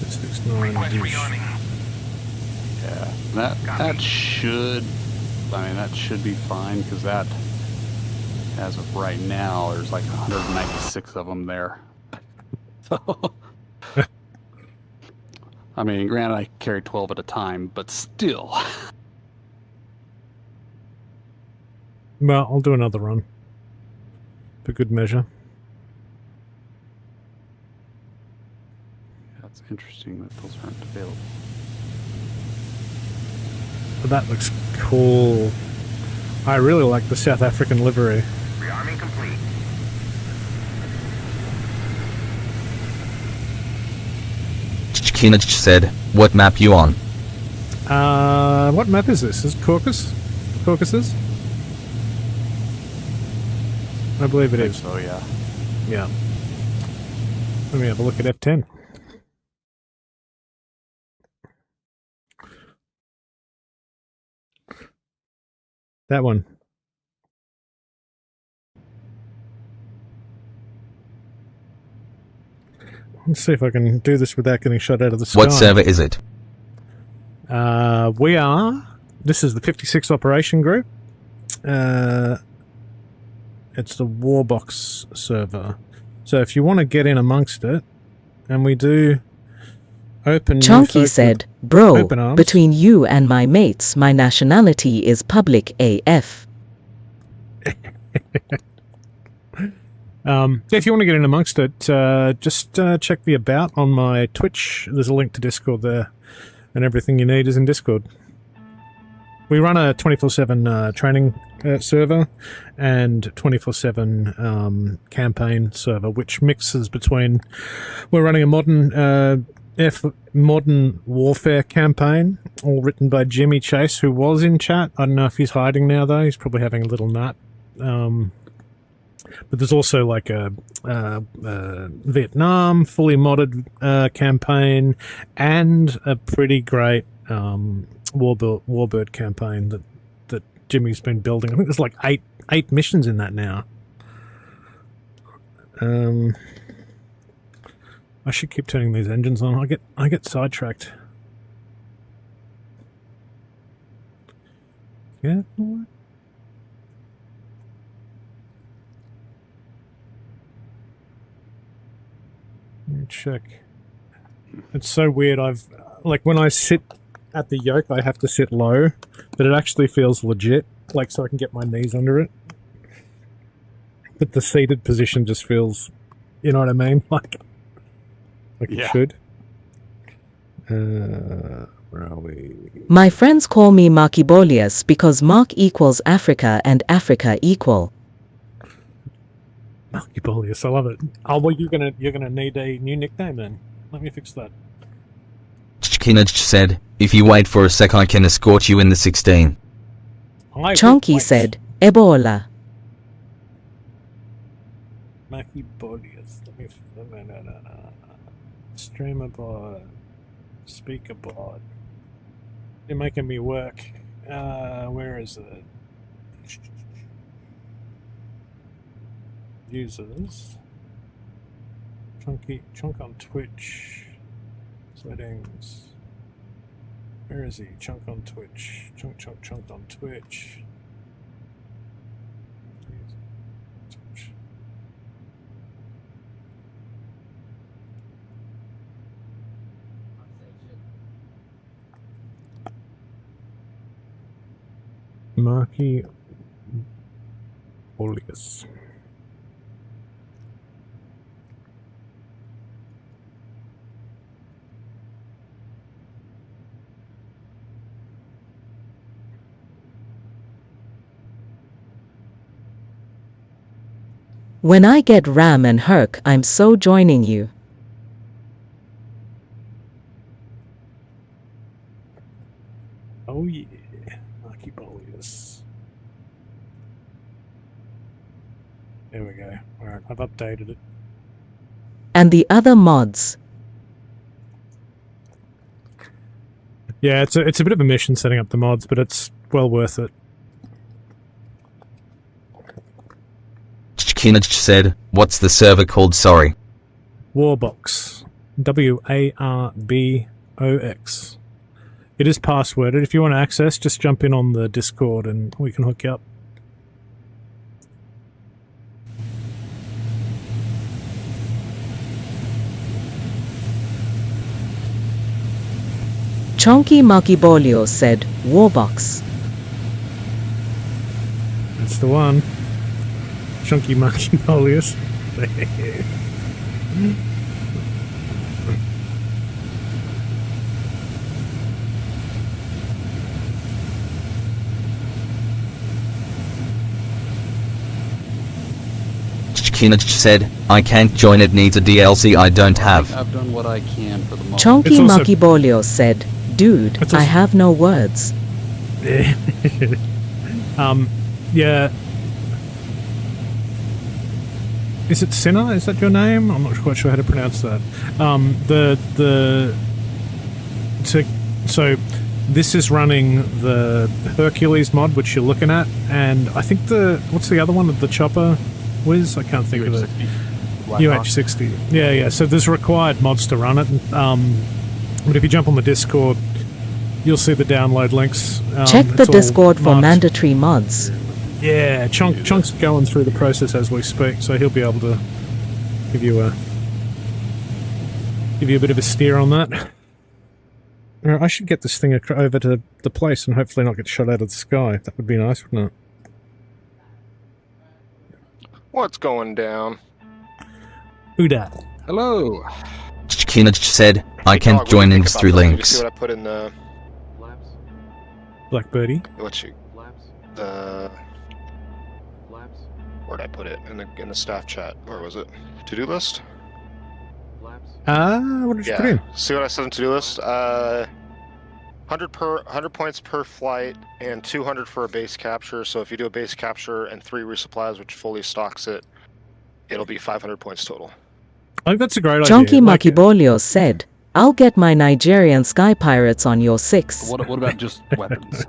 69 dish. Yeah, that should be fine because that, as of right now, there's like 196 of them there. So, I mean, granted, I carry 12 at a time, but still. Well, I'll do another run. For good measure. That's interesting that those aren't available. But that looks cool. I really like the South African livery. Rearming complete. Kinich said, what map you on? What map is this? Is it Caucus? Caucasus? I believe it I is. think so, yeah. Yeah. Let me have a look at F10. That one. Let's see if I can do this without getting shot out of the sky. What server is it? We are. This is the 56 Operation Group. It's the Warbox server. So if you want to get in amongst it, and we do open. Chunky said, "Bro, open arms. between you and my mates, my nationality is public AF." If you want to get in amongst it, just check the about on my Twitch. There's a link to Discord there, and everything you need is in Discord. We run a 24/7 training server and 24/7 campaign server, which mixes between. We're running a modern warfare campaign, all written by Jimmy Chase, who was in chat. I don't know if he's hiding now though. He's probably having a little nut. But there's also like a Vietnam fully modded campaign and a pretty great Warbird campaign that Jimmy's been building. I think there's like eight missions in that now. I should keep turning these engines on. I get sidetracked. Yeah. Let me check. It's so weird. Like when I sit at the yoke, I have to sit low, but it actually feels legit, like so I can get my knees under it. But the seated position just feels, you know what I mean? Like Yeah. it should. Where are we? My friends call me Markibolius because Mark equals Africa and Africa equal. Markibolius, I love it. Oh well, you're gonna need a new nickname then. Let me fix that. Chkinaj said, if you wait for a sec I can escort you in the 16. Chunky Wait. said, Ebola. Markibolius. Let me. No. Streamer bot. Speaker bot. You're making me work. Where is it? Users. Chunk on Twitch. Settings. Where is he? Chunk on Twitch. Chunk on Twitch. Twitch. Marky Olius. When I get Ram and Herc, I'm so joining you. Oh yeah, Marky Bolius. There we go. Alright, I've updated it. And the other mods. Yeah, it's a bit of a mission setting up the mods, but it's well worth it. Chkinaj said, what's the server called, sorry? Warbox. WARBOX. It is passworded. If you want access, just jump in on the Discord and we can hook you up. Chunky Markibolio said, Warbox. That's the one. Chunky Monkey Polius. Chkinaj said, I can't join, it needs a DLC I don't have. I've done what I can for the moment. Chunky It's also- Markibolio said, Dude, It's I also- have no words. Yeah. Is it Sinner? Is that your name? I'm not quite sure how to pronounce that. So this is running the Hercules mod, which you're looking at, and I think what's the other one of the chopper? Wiz? I can't think of it. UH-60. Yeah. So there's required mods to run it. But if you jump on the Discord, you'll see the download links. Check the it's all Discord for marked. mandatory mods. Yeah, Chunk's going through the process as we speak, so he'll be able to give you a bit of a steer on that. I should get this thing over to the place and hopefully not get shot out of the sky. That would be nice, wouldn't it? What's going down? Who dat? Hello. Chikina said, I can't Dog, join what do you in think about through that? Did you links. see what I put in the Blackbirdie? where'd I put it in the staff chat? Where was it? To-do list? What did you put in? See what I said in to-do list? 100 points per flight and 200 for a base capture. So if you do a base capture and 3 resupplies, which fully stocks it, it'll be 500 points total. I think that's a great Chunky idea. Makibolio said, I'll get my Nigerian sky pirates on your 6. What about just weapons?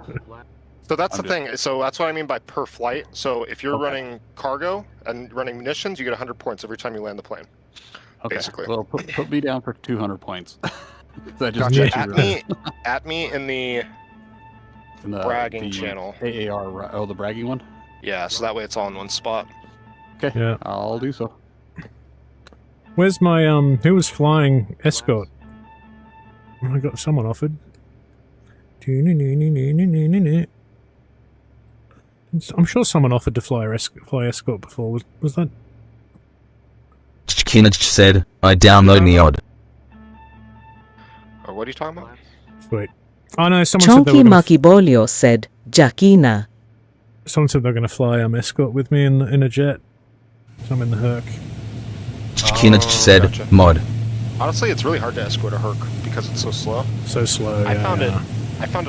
So that's the thing. So that's what I mean by per flight. So if you're running cargo and running munitions, you get 100 points every time you land the plane. Okay. Basically. Well, put me down for 200 points. That just Gotcha. gets you At me in the bragging channel. AAR, right? Oh, the bragging one? Yeah, so that way it's all in one spot. Okay, Yeah. I'll do so. Where's my, who was flying escort? I got someone offered. I'm sure someone offered to fly escort before. Was that? Chikina said, I download Neod. Or what are you talking about? Sweet. Oh no, someone said they Chunky were gonna Makibolio said, Jakina. someone said they're going to fly escort with me in a jet. So I'm in the Herc. Chikina said, gotcha. mod. Honestly, it's really hard to escort a Herc because it's so slow. So slow. I found it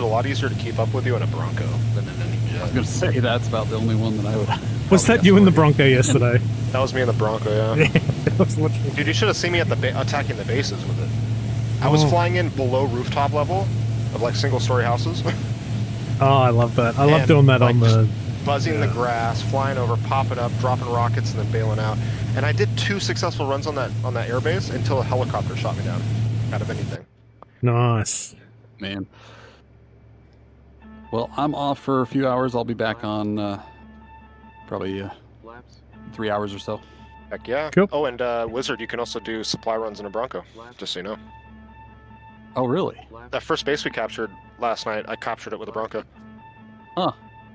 a lot easier to keep up with you in a Bronco than in any I was jet. going to say that's about the only one that I would. Was that you in the Bronco yesterday? That was me in the Bronco, yeah. I was literally- Dude, you should have seen me at the attacking the bases with it. I was flying in below rooftop level of like single-story houses. Oh, I love that. I love And, doing that like, on the. buzzing the grass, flying over, popping up, dropping rockets, and then bailing out. And I did 2 successful runs on that airbase until a helicopter shot me down. Out of anything. Nice. Man. Well, I'm off for a few hours. I'll be back on probably 3 hours or so. Heck yeah. Cool. Oh, and Wizard, you can also do supply runs in a Bronco. Just so you know. Oh, really? That first base we captured last night, I captured it with a Bronco. Huh.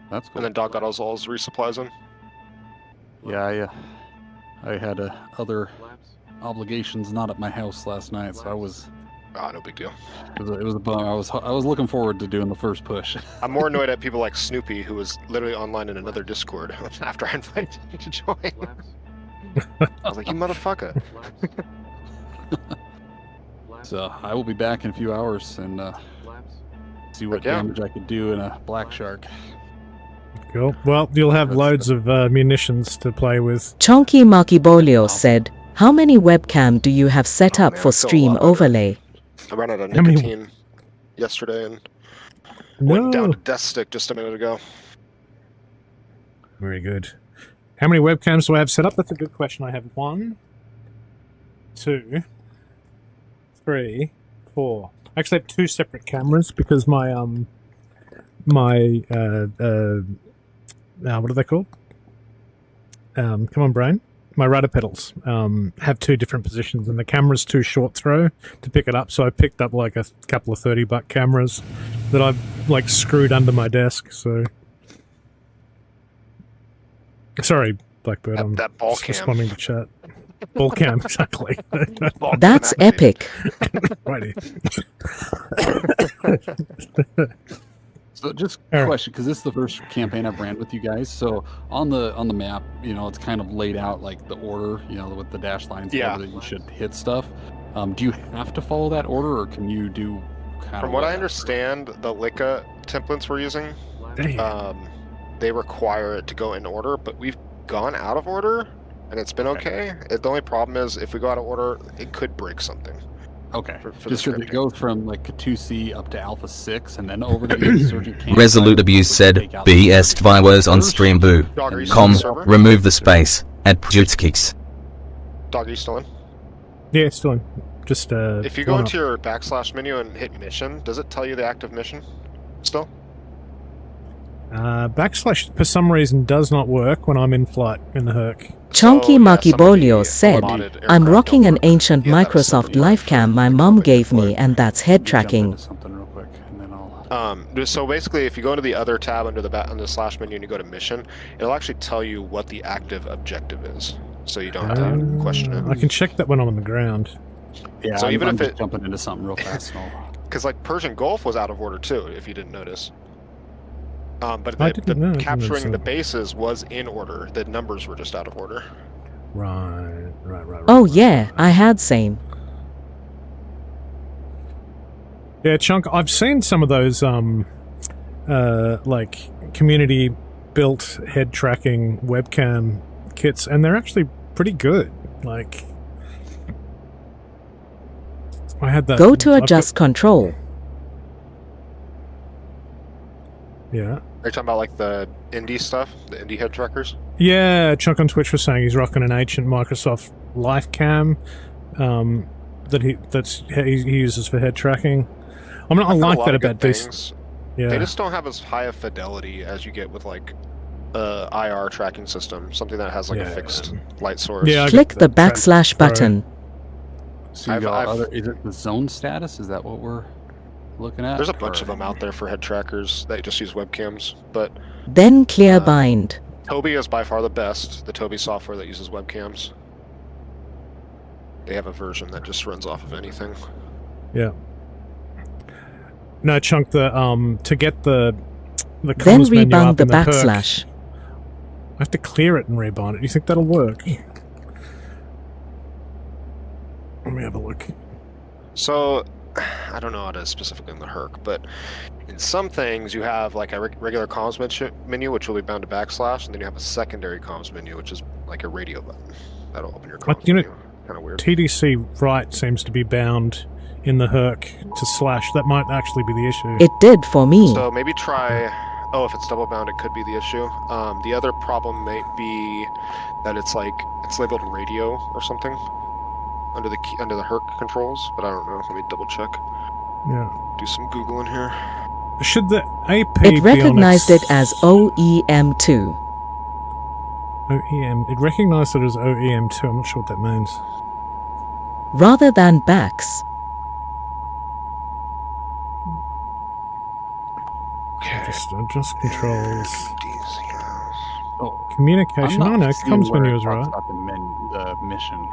That's cool. And then Dog got all his resupplies in. Yeah, I had other obligations not at my house last night, so I was. Ah, no big deal. It was a bummer. I was looking forward to doing the first push. I'm more annoyed at people like Snoopy, who was literally online in another Discord after I invited you to join. I was like, you motherfucker. So I will be back in a few hours and see what damage I could do in a black shark. Cool. Well, you'll have loads of munitions to play with. Chunky Makibolio said, how many webcam do you have set up man, for I feel a stream lot better. overlay? I ran out of How many- nicotine yesterday and went down to death stick just a minute ago. Very good. How many webcams do I have set up? That's a good question. I have 1, 2, 3, 4. I actually have 2 separate cameras because my what are they called? Come on, brain. My rudder pedals have 2 different positions, and the camera's too short throw to pick it up. So I picked up like a couple of $30 cameras that I've like screwed under my desk. So sorry, Blackbird. I'm That ball just cam. responding to chat. Ball cam, exactly. That's epic. Righty. So just All a right. question, because this is the first campaign I've ran with you guys. So on the map, it's kind of laid out like the order, with the dash lines Yeah. that you should hit stuff. Do you have to follow that order, or can you do kind of? From what I understand, the Lika templates we're using, Damn. they require it to go in order, but we've gone out of order, and it's been okay. The only problem is if we go out of order, it could break something. Okay. For Just the because it scripting. goes from like 2C up to Alpha 6 and then over to the insurgent camp. Resolute Abuse said, BS Tvivers on stream boo. Dog, are you still Com, on the server? remove the space. At Pjutskix. Dog, are you still in? Yeah, still in. Just If you go one into up. your backslash menu and hit mission, does it tell you the active mission still? Backslash for some reason does not work when I'm in flight in the Herc. Chonky yeah, Mucky some of the Bolio said, modded I'm aircraft rocking don't an work. ancient Yeah, that was Microsoft something life cam my mom gave me, and that's head Jump tracking. into something real quick, and then I'll... So basically, if you go into the other tab under the slash menu and you go to mission, it'll actually tell you what the active objective is, so you don't have to question it. I can check that when I'm on the ground. Yeah, So even I'm if just it- jumping into something real fast. And Because like Persian Gulf was out of order too, if you didn't notice. But I the didn't know, I didn't capturing notice the that. bases was in order. The numbers were just out of order. Right. Oh yeah, I had same. Yeah, Chunk, I've seen some of those, like, community-built head tracking webcam kits, and they're actually pretty good. Like, I had that... Go to I've adjust control. Yeah. Are you talking about like the indie stuff, the indie head trackers? Yeah, Chunk on Twitch was saying he's rocking an ancient Microsoft life cam that he uses for head tracking. I mean, I I've heard like a lot that of good about this. things. Yeah. They just don't have as high a fidelity as you get with like IR tracking system, something that has like a fixed light source. Yeah, I Click get the that. backslash Sorry. button. So you I've- got I've- other... Is it the zone status? Is that what we're looking at? There's a bunch Or- of them out there for head trackers that just use webcams, but Then clear bind. Toby is by far the best. The Toby software that uses webcams. They have a version that just runs off of anything. Yeah. No, Chunk, to get the Then comms menu rebind up the in the Herc, backslash. I have to clear it and rebind it. You think that'll work? Let me have a look. So, I don't know how to specifically in the Herc, but in some things you have like a regular comms menu, which will be bound to backslash, and then you have a secondary comms menu, which is like a radio button. That'll open your comms You know, menu. Kind of weird. TDC right seems to be bound in the Herc to slash. That might actually be the issue. It did for me. So maybe try. Oh, if it's double bound, it could be the issue. The other problem may be that it's labeled radio or something under the Herc controls, but I don't know. Let me double check. Yeah. Do some googling here. Should the AP It recognized be on it as OEM2. OEM. It recognized it as OEM2. I'm not sure what that means. Rather than backs. Just controls. Oh, Communication. I'm Oh not no, seeing comms where menu it is talks right. about the mission.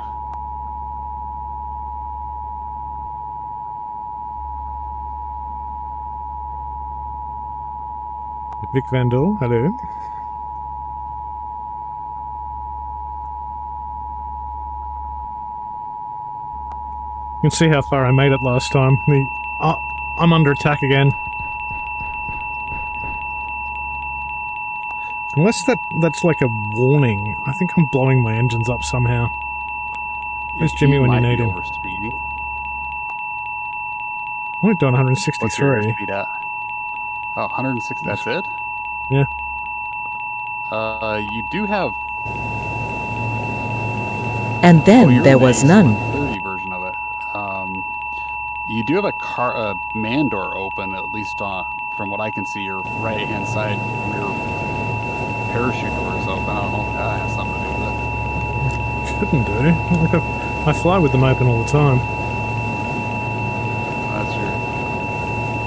Vic Vandal, hello. You can see how far I made it last time. I'm under attack again. Unless that's like a warning. I think I'm blowing my engines up somehow. Where's Jimmy when you might need be him? overspeeding. I'm only doing What's your 163. airspeed at? Oh, 106. That's it. Yeah. You do have. And then you're there in the was none. 30 version of it. You do have a man door open, at least from what I can see. Your right-hand side rear parachute door is open. I don't know if that has something to do with it. Shouldn't do. I fly with them open all the time. That's true.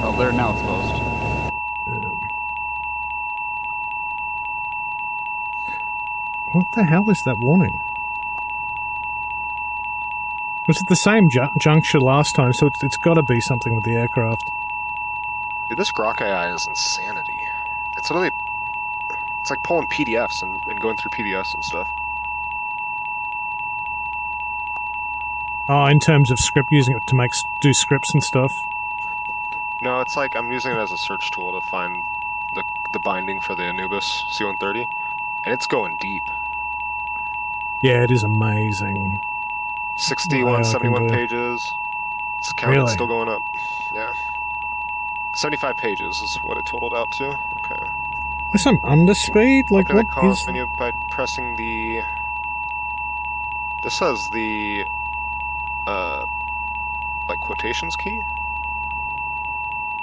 Oh, there now it's closed. What the hell is that warning? Was it the same juncture last time? So it's got to be something with the aircraft. Dude, this Grok AI is insanity. It's literally, it's like pulling PDFs and going through PDFs and stuff. Oh, in terms of script, using it to do scripts and stuff. No, it's like I'm using it as a search tool to find the binding for the Anubis C-130, and it's going deep. Yeah, it is amazing. 61, What AI can 71 do. pages. It's counting. Really? It's still going up. Yeah. 75 pages is what it totaled out to. Okay. With some underspeed? Like, Open the what comms is... menu by pressing the. This says the like quotations key,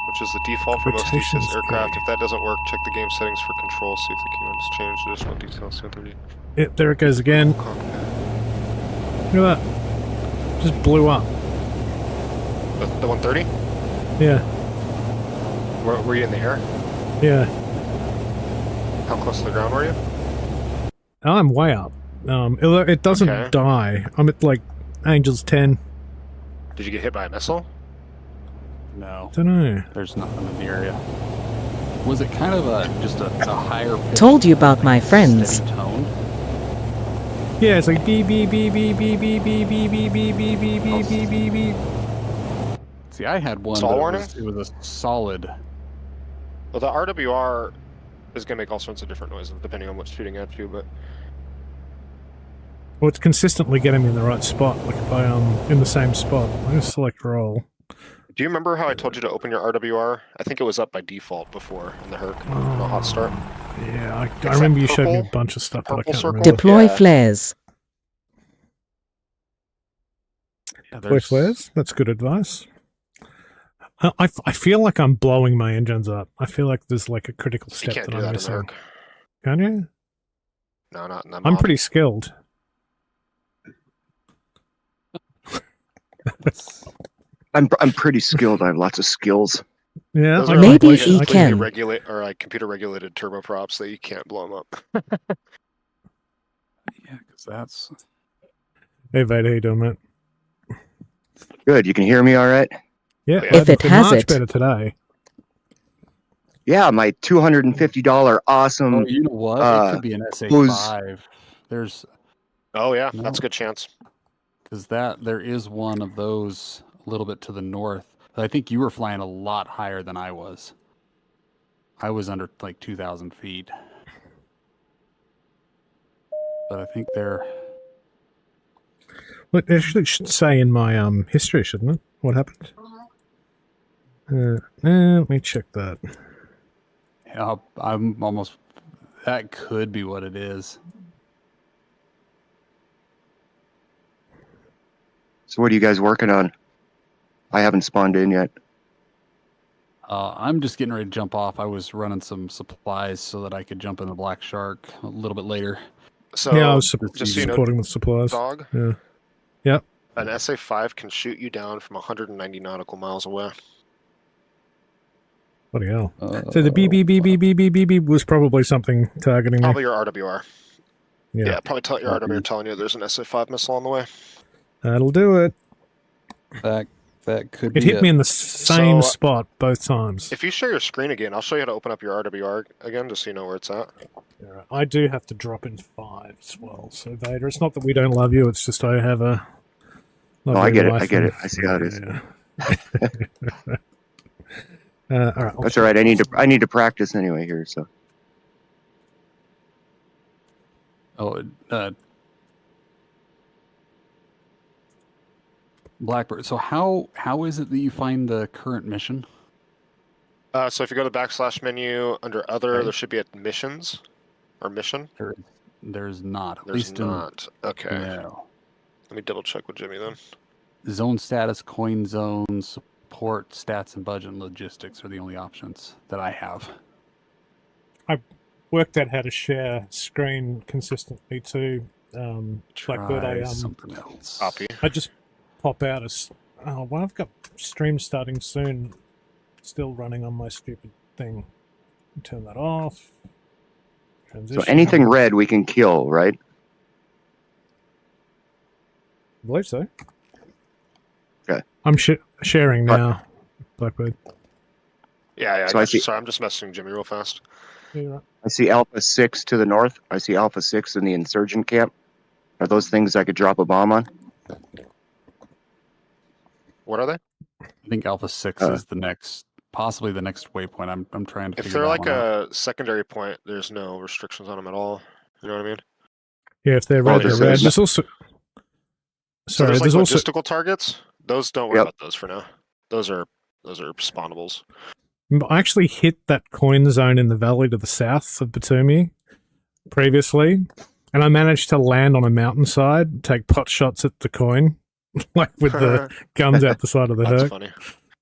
which is the default for most Quotations DCS aircraft. key. If that doesn't work, check the game settings for control. See if the keywords change. Additional details. C-130. Yeah, there it goes again. Cockpit. Look at that. Just blew up. The 130? Yeah. Were you in the air? Yeah. How close to the ground were you? I'm way up. It doesn't Okay. die. I'm at, like, Angels 10. Did you get hit by a missile? No, Don't know. there's nothing in the area. Was it kind of just a higher pitch, Told you about my friends. steady tone? Yeah, it's like beep beep beep beep beep beep beep beep beep beep beep beep beep beep beep beep. See, I had one. Stall But warning? it was a solid. Well, the RWR is going to make all sorts of different noises depending on what's shooting at you, but Well, it's consistently getting me in the right spot. Like if I in the same spot. I just select roll. do you remember how I told you to open your RWR? I think it was up by default before in the Herc, the hot start. Yeah, I that remember you showed me a purple- bunch of stuff, but I purple can't circle? remember. Deploy Yeah. flares. Yeah, Deploy flares? That's good advice. I feel like I'm blowing my engines up. I feel like there's like a critical You step can't that do I'm that in the missing. Herc. Can you? No, not in that I'm mod. pretty skilled. I'm pretty skilled. I have lots of skills. Yeah, Those I are can Maybe play like, it. he I can. regulate or like computer regulated turboprops that you can't blow them up. Yeah, because that's. Hey, Vader, how you doing, mate? Good. You can hear me all right? Yeah, If it been has much it. better today. Yeah, my $250 awesome. Oh, you know what? It could be an who's- SA5. There's Oh yeah, No. that's a good chance. because there is one of those a little bit to the north. I think you were flying a lot higher than I was. I was under like 2,000 feet. But I think they're. Look, it should say in my history, shouldn't it? What happened? Let me check that. Yeah, I'm almost. That could be what it is. So what are you guys working on? I haven't spawned in yet. I'm just getting ready to jump off. I was running some supplies so that I could jump in the Black Shark a little bit later. So Yeah, I was just so you know, supporting with supplies. dog, Yeah. Yep. an SA5 can shoot you down from 190 nautical miles away. Bloody hell. So the beep beep beep beep beep beep beep beep was probably something targeting me. Probably your RWR. Yeah. Yeah, probably your RWR telling you there's an SA5 missile on the way. That'll do it. That could be It hit me in the same So, spot both times. If you share your screen again, I'll show you how to open up your RWR again, just so you know where it's at. Alright, I do have to drop in 5 as well. So Vader, it's not that we don't love you. It's just I have a. Oh, I get it. I get it. I see how it is. Yeah. All right. That's all right. I need to practice anyway here. So Blackbird. So how is it that you find the current mission? So if you go to the / menu under other, Okay. there should be a missions or mission. There's not. At There's least not. Okay. No. Let me double check with Jimmy then. Zone status, coin zones, support, stats, and budget and logistics are the only options that I have. Worked out how to share screen consistently too. Blackbird, Try something else. Copy. I just pop out as. Oh, well, I've got stream starting soon. Still running on my stupid thing. Turn that off. Transition. anything red we can kill, right? I believe so. Okay. I'm sharing now, Blackbird. Yeah, So I see- Sorry, I'm just messaging Jimmy real fast. Yeah, you're right. I see Alpha 6 to the north. I see Alpha 6 in the insurgent camp. Are those things I could drop a bomb on? What are they? I think Alpha 6 is the next possibly the next waypoint. I'm trying to If figure they're that like one out. a secondary point, there's no restrictions on them at all. You know what I mean? Yeah, if they're Oh, red, they're red. There's also So sorry. there's like There's also logistical targets. Those don't worry Yep. about those for now. Those are spawnables. I actually hit that coin zone in the valley to the south of Batumi previously, and I managed to land on a mountainside, take pot shots at the coin, like with the guns out the side of the That's Herc. funny.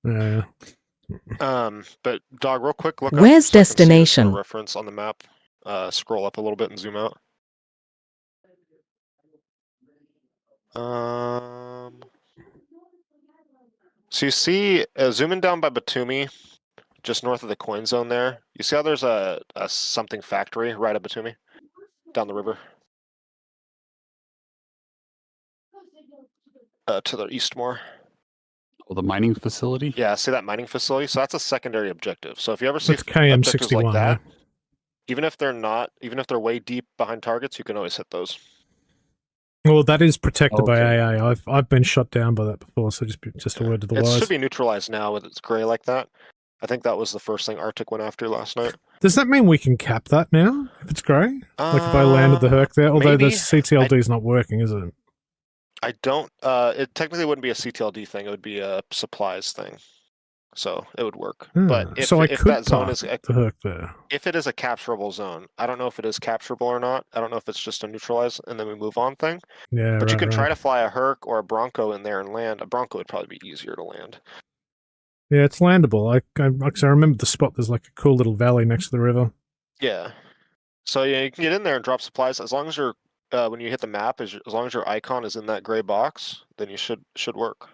Yeah. But dog, real quick, look up Where's so I can see this for destination? reference on the map. Scroll up a little bit and zoom out. So you see, zooming down by Batumi, just north of the coin zone there. You see how there's a something factory right at Batumi, down the river. To the east more. Oh, the mining facility? Yeah, see that mining facility? So that's a secondary objective. So if you ever see That's KM objectives 61. like that, Yeah. even if they're way deep behind targets, you can always hit those. Well, that is protected by Okay. AA. I've been shot down by that before, so just a word to the It wise. should be neutralized now with its gray like that. I think that was the first thing Arctic went after last night. Does that mean we can cap that now if it's grey? Like if I landed the Herc there? Although the maybe. CTLD is not working, is it? I don't. It technically wouldn't be a CTLD thing. It would be a supplies thing. So it would work. But if, so I if could that zone park is the Herc there. if it is a capturable zone, I don't know if it is capturable or not. I don't know if it's just a neutralize and then we move on thing. Yeah, But right, you can try right. to fly a Herc or a Bronco in there and land. A Bronco would probably be easier to land. Yeah, it's landable. I remember the spot. There's like a cool little valley next to the river. Yeah. So yeah, you can get in there and drop supplies as long as you're when you hit the map, as long as your icon is in that gray box, then you should work.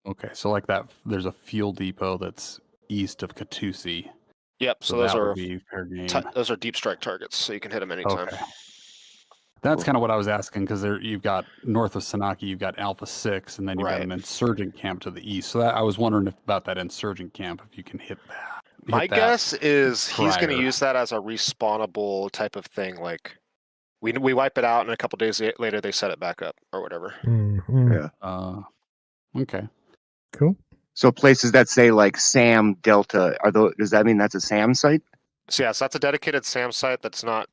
Okay, so like that, there's a fuel depot that's east of Katusi. Yep. So that would be fair game. those are deep strike targets, so you can hit them anytime. Okay. That's kind of what I was asking, because there you've got north of Sanaki, you've got Alpha 6, and then you've got an insurgent camp to the east. So I was wondering about that insurgent camp, if you can hit that. My guess is he's going to prior. use that as a respawnable type of thing. Like we wipe it out, and a couple days later they set it back up or whatever. Yeah. Okay. Cool. So places that say like Sam Delta, does that mean that's a Sam site? So yes, that's a dedicated SAM site that's not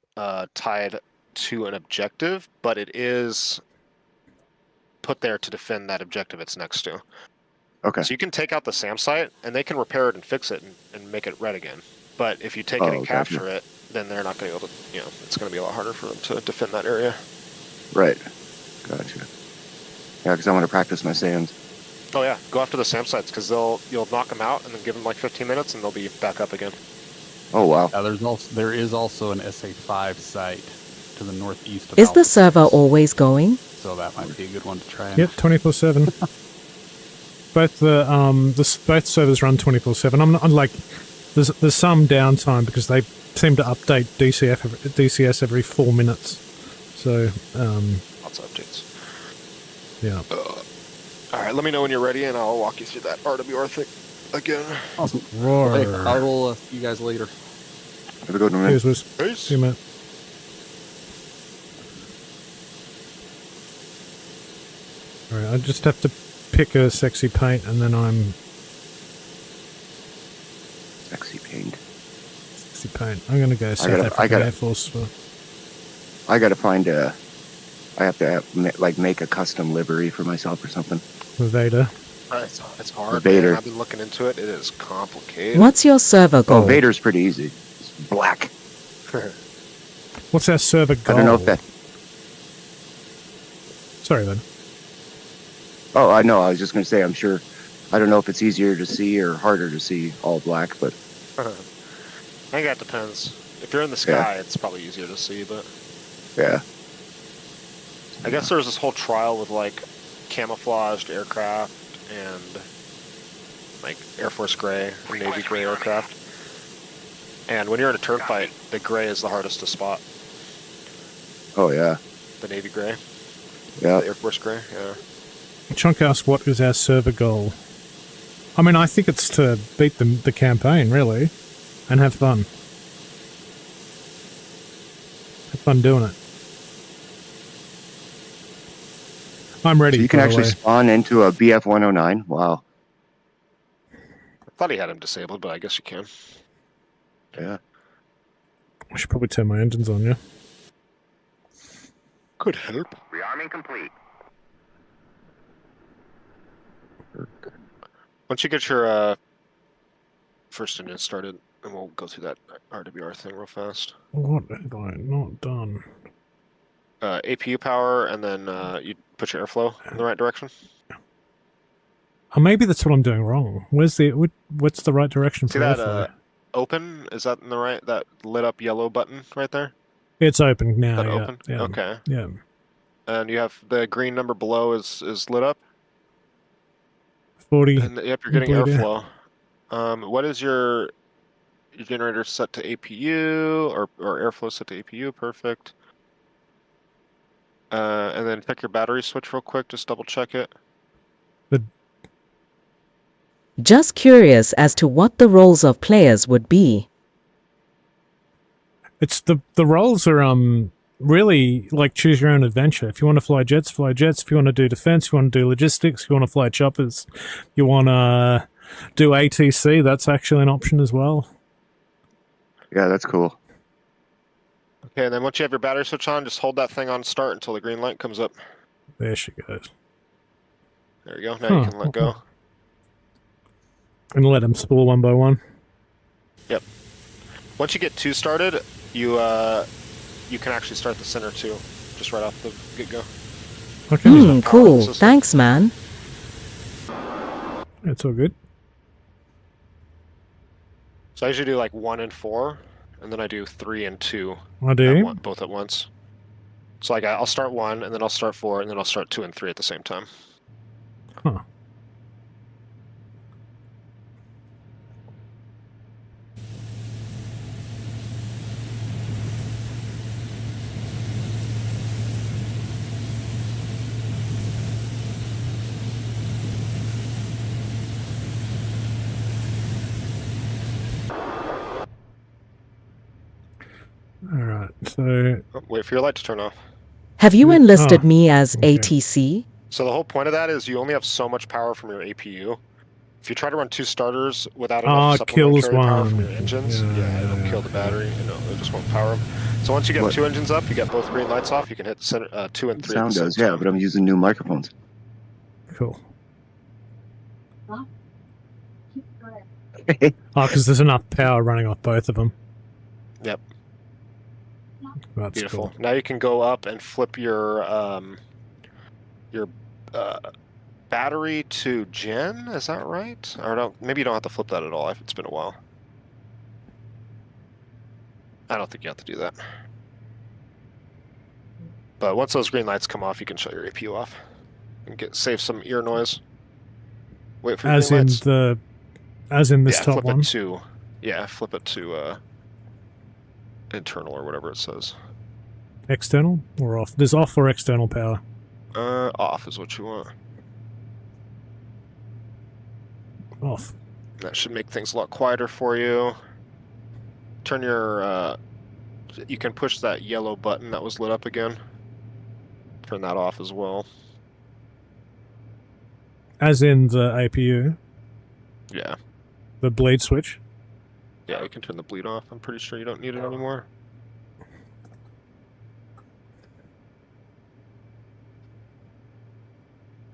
tied to an objective, but it is put there to defend that objective it's next to. Okay. So you can take out the SAM site, and they can repair it and fix it and make it red again. But if you take it and capture it, then they're not going to be able to, it's going to be a lot harder for them to defend that area. Right. Gotcha. Yeah, because I want to practice my SAMs. Oh yeah, go after the SAM sites, because you'll knock them out and then give them like 15 minutes and they'll be back up again. Oh wow. There is also an SA5 site to the northeast of Is the Alpha server 6, always going? so that might be a good one to try. Yep, 24/7. Both both servers run 24/7. I'm like, there's some downtime because they seem to update DCS every 4 minutes. So Lots of updates. Yeah. All right, let me know when you're ready, and I'll walk you through that RWR thing again. Awesome. Roar. Hey, I will see you guys later. Have a good one, man. Cheers, Wiz. Peace. See you, mate. Alright, I just have to pick a sexy paint and then I'm... Sexy paint. Sexy paint. I'm gonna go South African Air Force. I gotta find I have to make a custom livery for myself or something. With Vader. It's hard. Vader. Man. I've been looking into it. It is complicated. What's your server goal? Oh, Vader's pretty easy. It's black. What's our server goal? I don't know if that... Sorry, then. Oh, I know. I was just going to say, I'm sure... I don't know if it's easier to see or harder to see all black, but... I think that depends. If you're in the sky, it's probably easier to see, but... Yeah. I guess there's this whole trial with, like, camouflaged aircraft and, like, Air Force Gray and Navy Gray aircraft. And when you're in a turn fight, the gray is the hardest to spot. Oh, yeah. The Navy Gray. Yeah. The Air Force Gray, yeah. Chunk asked what is our server goal. I mean, I think it's to beat the campaign, really, and have fun. Have fun doing it. I'm ready. So you can actually spawn into a BF-109? Wow. Thought he had him disabled, but I guess you can. Yeah. I should probably turn my engines on, yeah. Could help. Rearming complete. Once you get your first engine started, and we'll go through that RWR thing real fast. What have I not done? APU power, and then you put your airflow in the right direction. Oh, maybe that's what I'm doing wrong. What's the right direction See for that airflow? open? Is that in the right? That lit up yellow button right there? It's open now. That Yeah, open? yeah. Okay. Yeah. And you have the green number below is lit up. 40. And yep, you're getting blue there. airflow. What is your generator set to APU or airflow set to APU? Perfect. And then check your battery switch real quick. Just double check it. Just curious as to what the roles of players would be. It's the roles are really like choose your own adventure. If you want to fly jets, fly jets. If you want to do defense, if you want to do logistics, if you want to fly choppers, you want to do ATC, that's actually an option as well. Yeah, that's cool. Okay, and then once you have your battery switch on, just hold that thing on start until the green light comes up. There she goes. There you go. Now you can let go. And let them spool one by one. Yep. Once you get two started, you can actually start the center too, just right off the get-go. Okay. Cool. Thanks, man. It's all good. So I usually do like 1 and 4, and then I do 3 and 2. I do. Both at once. So like I'll start 1, and then I'll start 4, and then I'll start 2 and 3 at the same time. Huh. Alright, so... Oh, wait for your light to turn off. Have you enlisted me as ATC? So the whole point of that is you only have so much power from your APU. If you try to run 2 starters without enough supplementary power from your engines, it'll kill the battery. It just won't power them. So once you get 2 engines up, you get both green lights off, you can hit center, 2 and 3. Sound does, yeah, but I'm using new microphones. Cool. Because there's enough power running off both of them. Yep. That's beautiful. cool. Now you can go up and flip your battery to gen. Is that right? Or maybe you don't have to flip that at all. It's been a while. I don't think you have to do that. But once those green lights come off, you can shut your APU off and save some ear noise. Wait for as green in lights. as in this top flip one. It to, flip it to internal or whatever it says. External or off? There's off or external power. Off is what you want. Off. That should make things a lot quieter for you. Turn your, you can push that yellow button that was lit up again. Turn that off as well. As in the APU? Yeah. The bleed switch? Yeah, you can turn the bleed off. I'm pretty sure you don't need it anymore.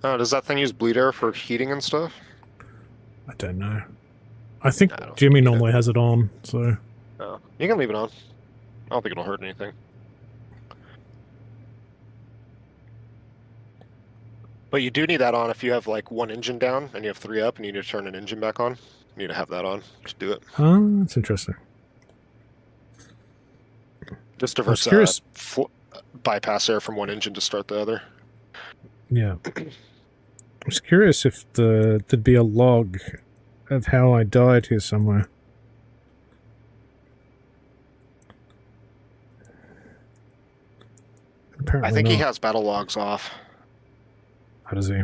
Does that thing use bleed air for heating and stuff? I don't know. I think Jimmy normally has it on, so... Oh, you can leave it on. I don't think it'll hurt anything. But you do need that on if you have like 1 engine down and you have 3 up and you need to turn an engine back on. You need to have that on to do it. Oh, that's interesting. Just diverts bypass air from 1 engine to start the other. Yeah. I was curious if there'd be a log of how I died here somewhere. Apparently I think he not. has battle logs off. How does he?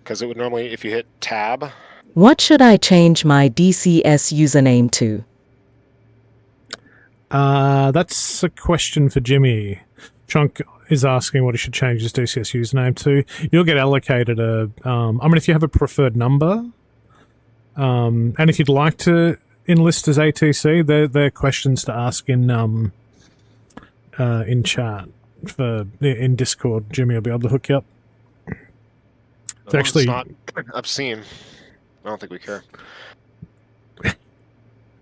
Because it would normally, if you hit tab. What should I change my DCS username to? That's a question for Jimmy. Chunk is asking what he should change his DCS username to. You'll get allocated a... I mean, if you have a preferred number, And if you'd like to enlist as ATC, they're questions to ask in chat in Discord. Jimmy will be able to hook you up. It's actually not obscene. I don't think we care.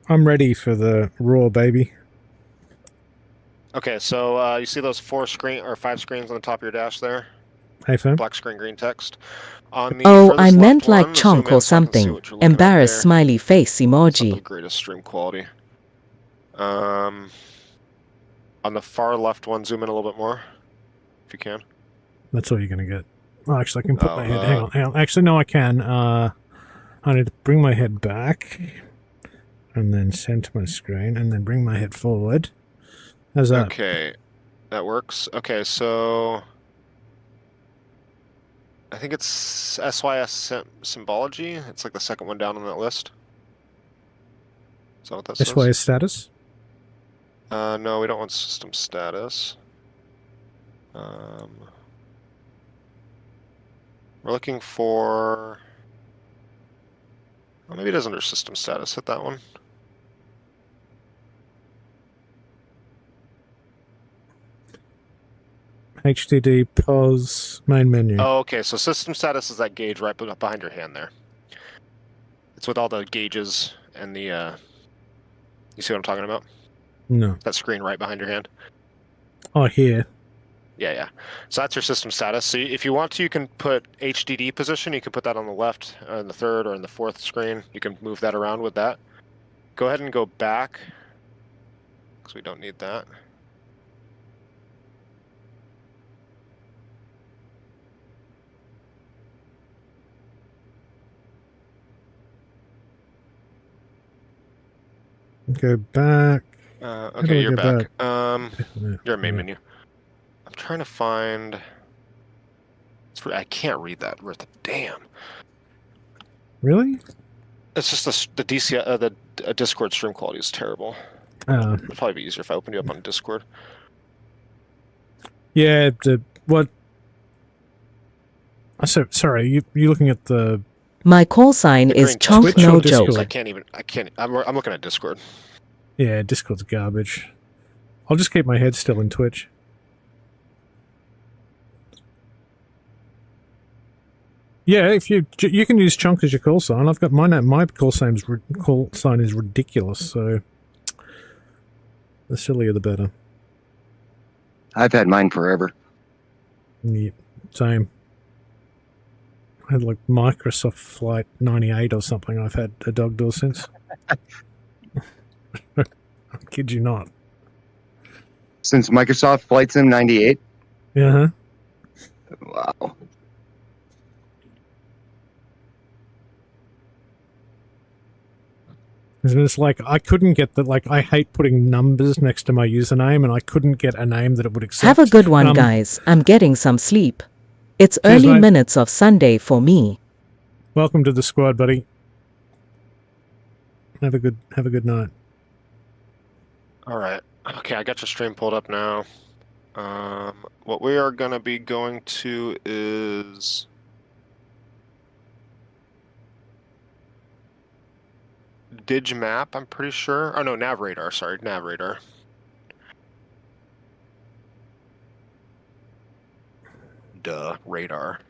I'm ready for the raw, baby. Okay, so you see those 5 screens on the top of your dash there? Hey, fam. Black screen, green text. On the Oh, I furthest meant left like one, chunk zoom in or so I can see something. what you're looking at Embarrassed there. smiley face It's not the emoji. greatest stream quality. On the far left one, zoom in a little bit more, if you can. That's all you're going to get. Oh, actually, I can put my head... Hang on. Actually, no, I can. I need to bring my head back and then center my screen and then bring my head forward. How's that? Okay, that works. Okay, so... I think it's SYS symbology. It's like the second one down on that list. Is that what that says? SYS status? No, we don't want system status. We're looking for... Well, maybe it is under system status. Hit that one. HDD pause main menu. Oh, okay. So system status is that gauge right behind your hand there. It's with all the gauges and the... You see what I'm talking about? No. That screen right behind your hand. Oh, here. Yeah. So that's your system status. So if you want to, you can put HDD position. You can put that on the left, or in the third, or in the fourth screen. You can move that around with that. Go ahead and go back, because we don't need that. Go back. Okay, you're back. You're in main Yeah. menu. I'm trying to find... I can't read that. Damn. Really? It's just the DCS, the Discord stream quality is terrible. It'd probably be easier if I opened you up on Discord. Yeah, what... Sorry, you looking at the... My call sign is green chunk Twitch or no Discord? joke. I'm looking at Discord. Yeah, Discord's garbage. I'll just keep my head still in Twitch. Yeah, if you can use chunk as your call sign. I've got my call sign is ridiculous, so the sillier the better. I've had mine forever. Yeah, same. I had like Microsoft Flight 98 or something. I've had a dog door since. I kid you not. Since Microsoft Flight Sim 98? Yeah. Wow. And it's like I couldn't get that. Like I hate putting numbers next to my username, and I couldn't get a name that it would accept. Have a good one, guys. I'm getting some sleep. It's Cheers, early mate. minutes of Sunday for me. Welcome to the squad, buddy. Have a good night. All right. Okay, I got your stream pulled up now. What we are going to be going to is... Digmap, I'm pretty sure. Oh, no, Navradar. Sorry, Navradar. Duh, radar.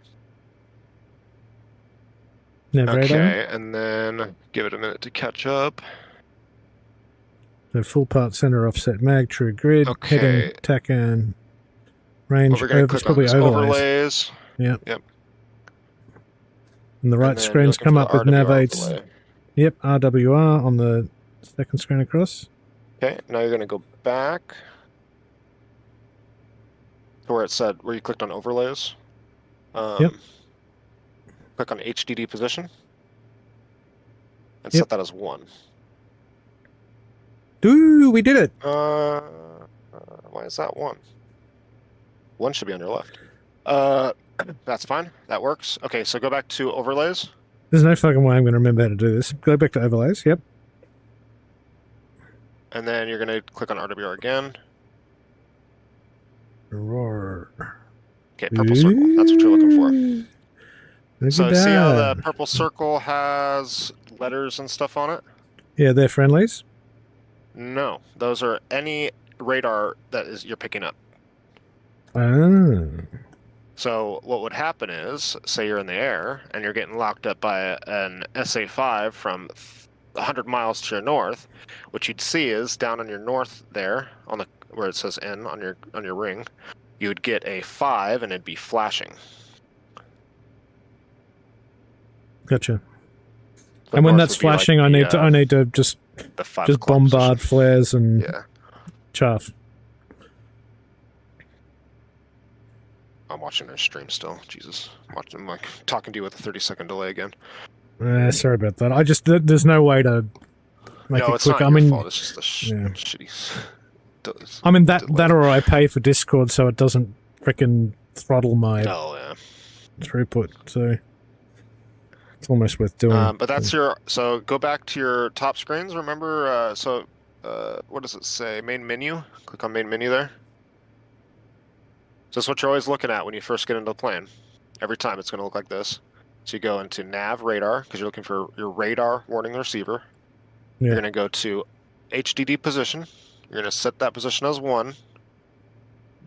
Never Okay, and then give it a minute to catch up. The full part center offset mag, true grid, Okay. heading, TACAN, range, What we're going to it's click on probably is overlays. overlays. Yep. And the right And then screens you're come looking up for with the nav RWR aids. overlay. Yep, RWR on the second screen across. Okay, now you're going to go back to where it said, where you clicked on overlays. Yep. Click on HDD position. And Yep. set that as 1. Ooh, we did it! Why is that 1? 1 should be on your left. That's fine. That works. Okay, so go back to overlays. There's no fucking way I'm going to remember how to do this. Go back to overlays, yep. And then you're going to click on RWR again. Roar. Okay, purple circle. That's what you're looking for. Look So at see how the that. purple circle has letters and stuff on it? Yeah, they're friendlies. No, those are any radar that is you're picking up. Oh. So what would happen is, say you're in the air and you're getting locked up by an SA-5 from 100 miles to your north. What you'd see is down on your north there, on the where it says N on your ring, you would get a 5 and it'd be flashing. Gotcha. The And when north that's would be like flashing, I need to just the 5 o'clock bombard position. flares and Yeah, chaff. I'm watching their stream still. Jesus, I'm like talking to you with a 30-second delay again. Sorry about that. I just there's no way to make No, it it's quick. not your fault. It's just the yeah. shitty. I mean that or I pay for Discord so it doesn't frickin' throttle my throughput. So it's almost worth doing. But that's your. So go back to your top screens. Remember, what does it say? Main menu. Click on main menu there. So that's what you're always looking at when you first get into the plane. Every time it's going to look like this. So you go into nav radar because you're looking for your radar warning receiver. Yeah. You're going to go to HDD position. You're going to set that position as 1. And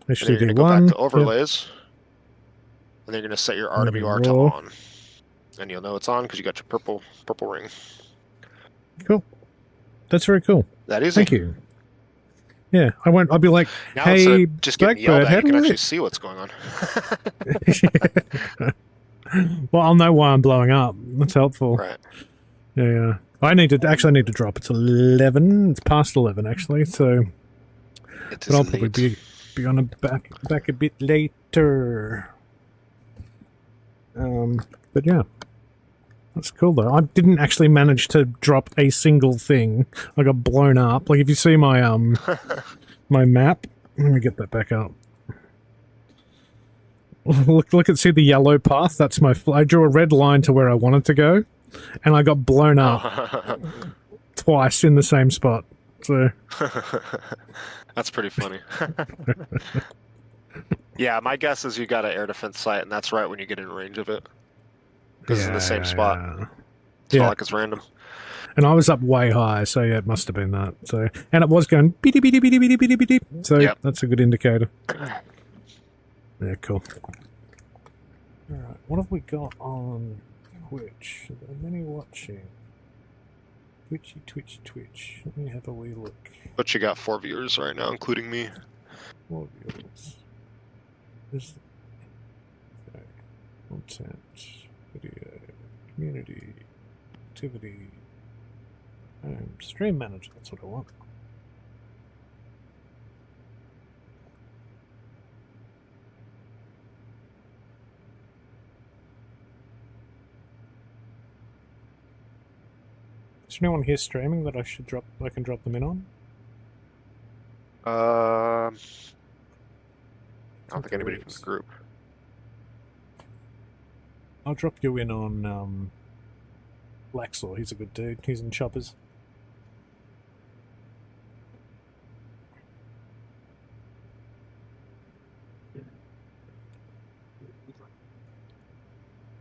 then you're going to go back to overlays. And then you're going to set your RWR to on. And you'll know it's on because you got your purple ring. Cool. That's very cool. That easy. Thank you. Yeah, I'll be like, now hey, just getting yelled Blackbird, at, you can how do actually see what's going on. Well, I'll know why I'm blowing up. That's helpful. Right. Yeah. I need to drop. It's 11. It's past 11 actually. So, but I'll probably be on a back a bit later. But yeah, that's cool though. I didn't actually manage to drop a single thing. I got blown up. Like if you see my my map, let me get that back up. Look and see the yellow path. That's my. I drew a red line to where I wanted to go, and I got blown up twice in the same spot. So that's pretty funny. Yeah, my guess is you got an air defense site, and that's right when you get in range of it. Because it's in the same spot. It's not like it's random. And I was up way high, so yeah, it must have been that. So, and it was going beep beep beep beep beep beep beep. So that's a good indicator. Yeah, cool. All right, what have we got on Twitch? Are there many watching? Twitch. Let me have a wee look. But you got 4 viewers right now, including me. 4 viewers. Okay. Content, video, community, activity, stream manager. That's what I want. Is there anyone here streaming that I should drop? I can drop them in on. I don't think anybody from the group. I'll drop you in on Laxor. He's a good dude. He's in choppers.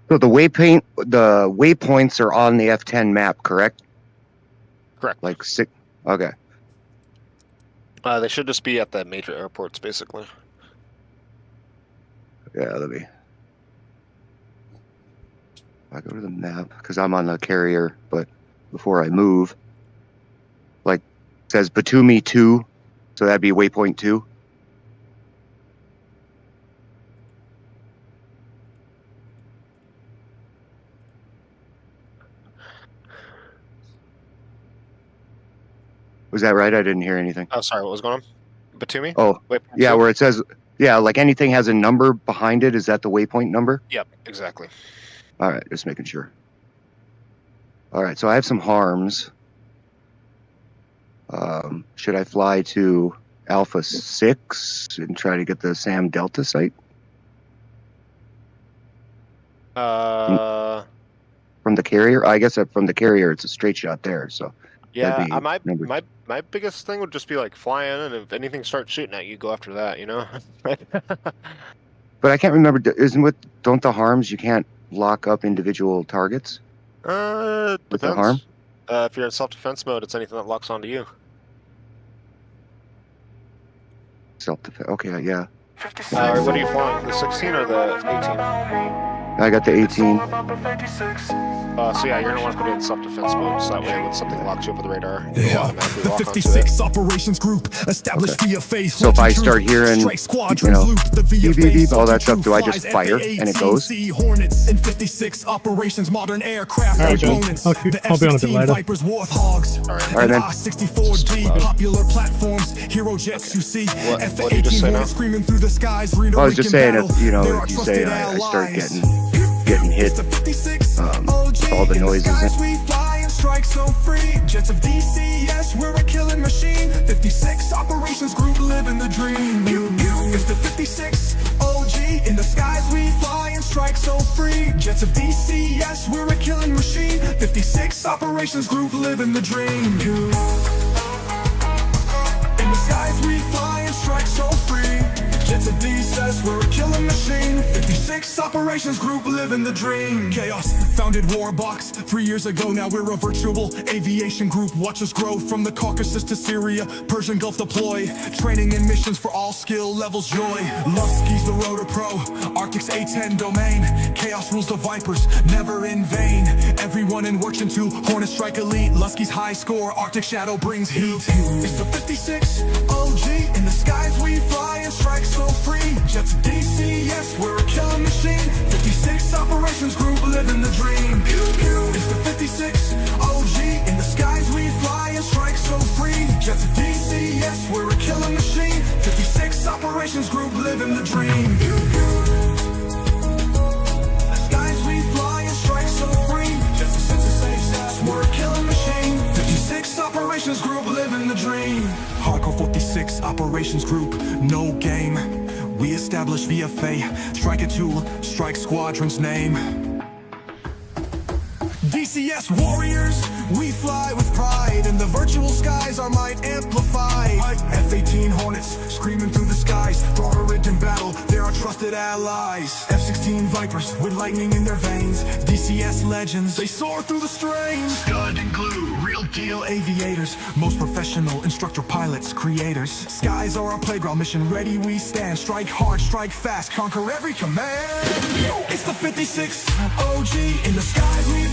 So the waypoints are on the F10 map, correct? Correct. Like 6. Okay. They should just be at the major airports, basically. Yeah, let me. I go to the map because I'm on the carrier, but before I move, like it says Batumi 2, so that'd be waypoint 2. Was that right? I didn't hear anything. Oh, sorry. What was going on? Batumi? Oh, Waypoint yeah, 2? where it says, yeah, like anything has a number behind it. Is that the waypoint number? Yep, exactly. All right, just making sure. All right, so I have some harms. Should I fly to Alpha 6 and try to get the Sam Delta site? Uh, From the carrier? I guess from the carrier, it's a straight shot there. So yeah, that'd be my biggest thing would just be like fly in, and if anything starts shooting at you, go after that. You know. But I can't remember. Don't the harms you can't lock up individual targets? Depends. With the harm? If you're in self-defense mode, it's anything that locks onto you. Self-defense. Okay, yeah. What are you flying? The 16 or the 18? I got the 18. So yeah, you're gonna want to put it in self-defense mode, so that way when something locks you up with the radar, you Yeah, automatically the lock onto 56 it. operations group established via face. So if I start hearing, beep, beep, beep, all that stuff, do I just fire and it goes? Hornets in 56 operations, modern aircraft Alright, John. components. I'll The be on a bit F-16 later. Vipers, Warthogs, Alright, then. R-64D, popular platforms, hero jets you see. What did you just say F-18 now? Hornets screaming through the skies. Reno I was just Lincoln saying, battle, if they're our if you say trusted I start allies. getting hit, all the noises. We fly and strike so free. Jets of DCS, we're a killing machine. 56 operations group living the dream. It's the 56 OG. In the skies we fly and strike so free. Jets of DCS, we're a killing machine. 56 operations group living the dream. In the skies we fly and strike so free. Jets of DCS, we're a killing machine. 56 operations group living the dream. Chaos founded Warbox 3 years ago. Now we're a virtual aviation group. Watch us grow from the Caucasus to Syria, Persian Gulf deploy. Training and missions for all skill levels. Joy. Lusky's the Rotor Pro, Arctic's A10 domain. Chaos rules the Vipers, never in vain. Everyone in works into Hornet Strike Elite. Lusky's high score, Arctic Shadow brings heat. It's the 56 OG. In the skies we fly and strike so free. Jets of DCS, we're a killing machine. 56 operations group living the dream. It's the 56 OG. In the skies we fly and strike so free. Jets of DCS, we're a killing machine. 56 operations group living the dream. The skies we fly and strike so free. Jets of DCS, we're a killing machine. 56 operations group living the dream. Hardcore 46 operations group, no game. We establish VFA, strike a tool, strike squadron's name. DCS warriors, we fly with pride. In the virtual skies our might amplify. F-18 Hornets, screaming through the skies. Rotor in battle, they're our trusted allies. F-16 Vipers, with lightning in their veins. DCS legends, they soar through the strains. Scud and glue, real deal aviators. Most professional instructor pilots, creators. Skies are our playground, mission ready we stand. Strike hard, strike fast, conquer every command. It's the 56 OG. In the skies we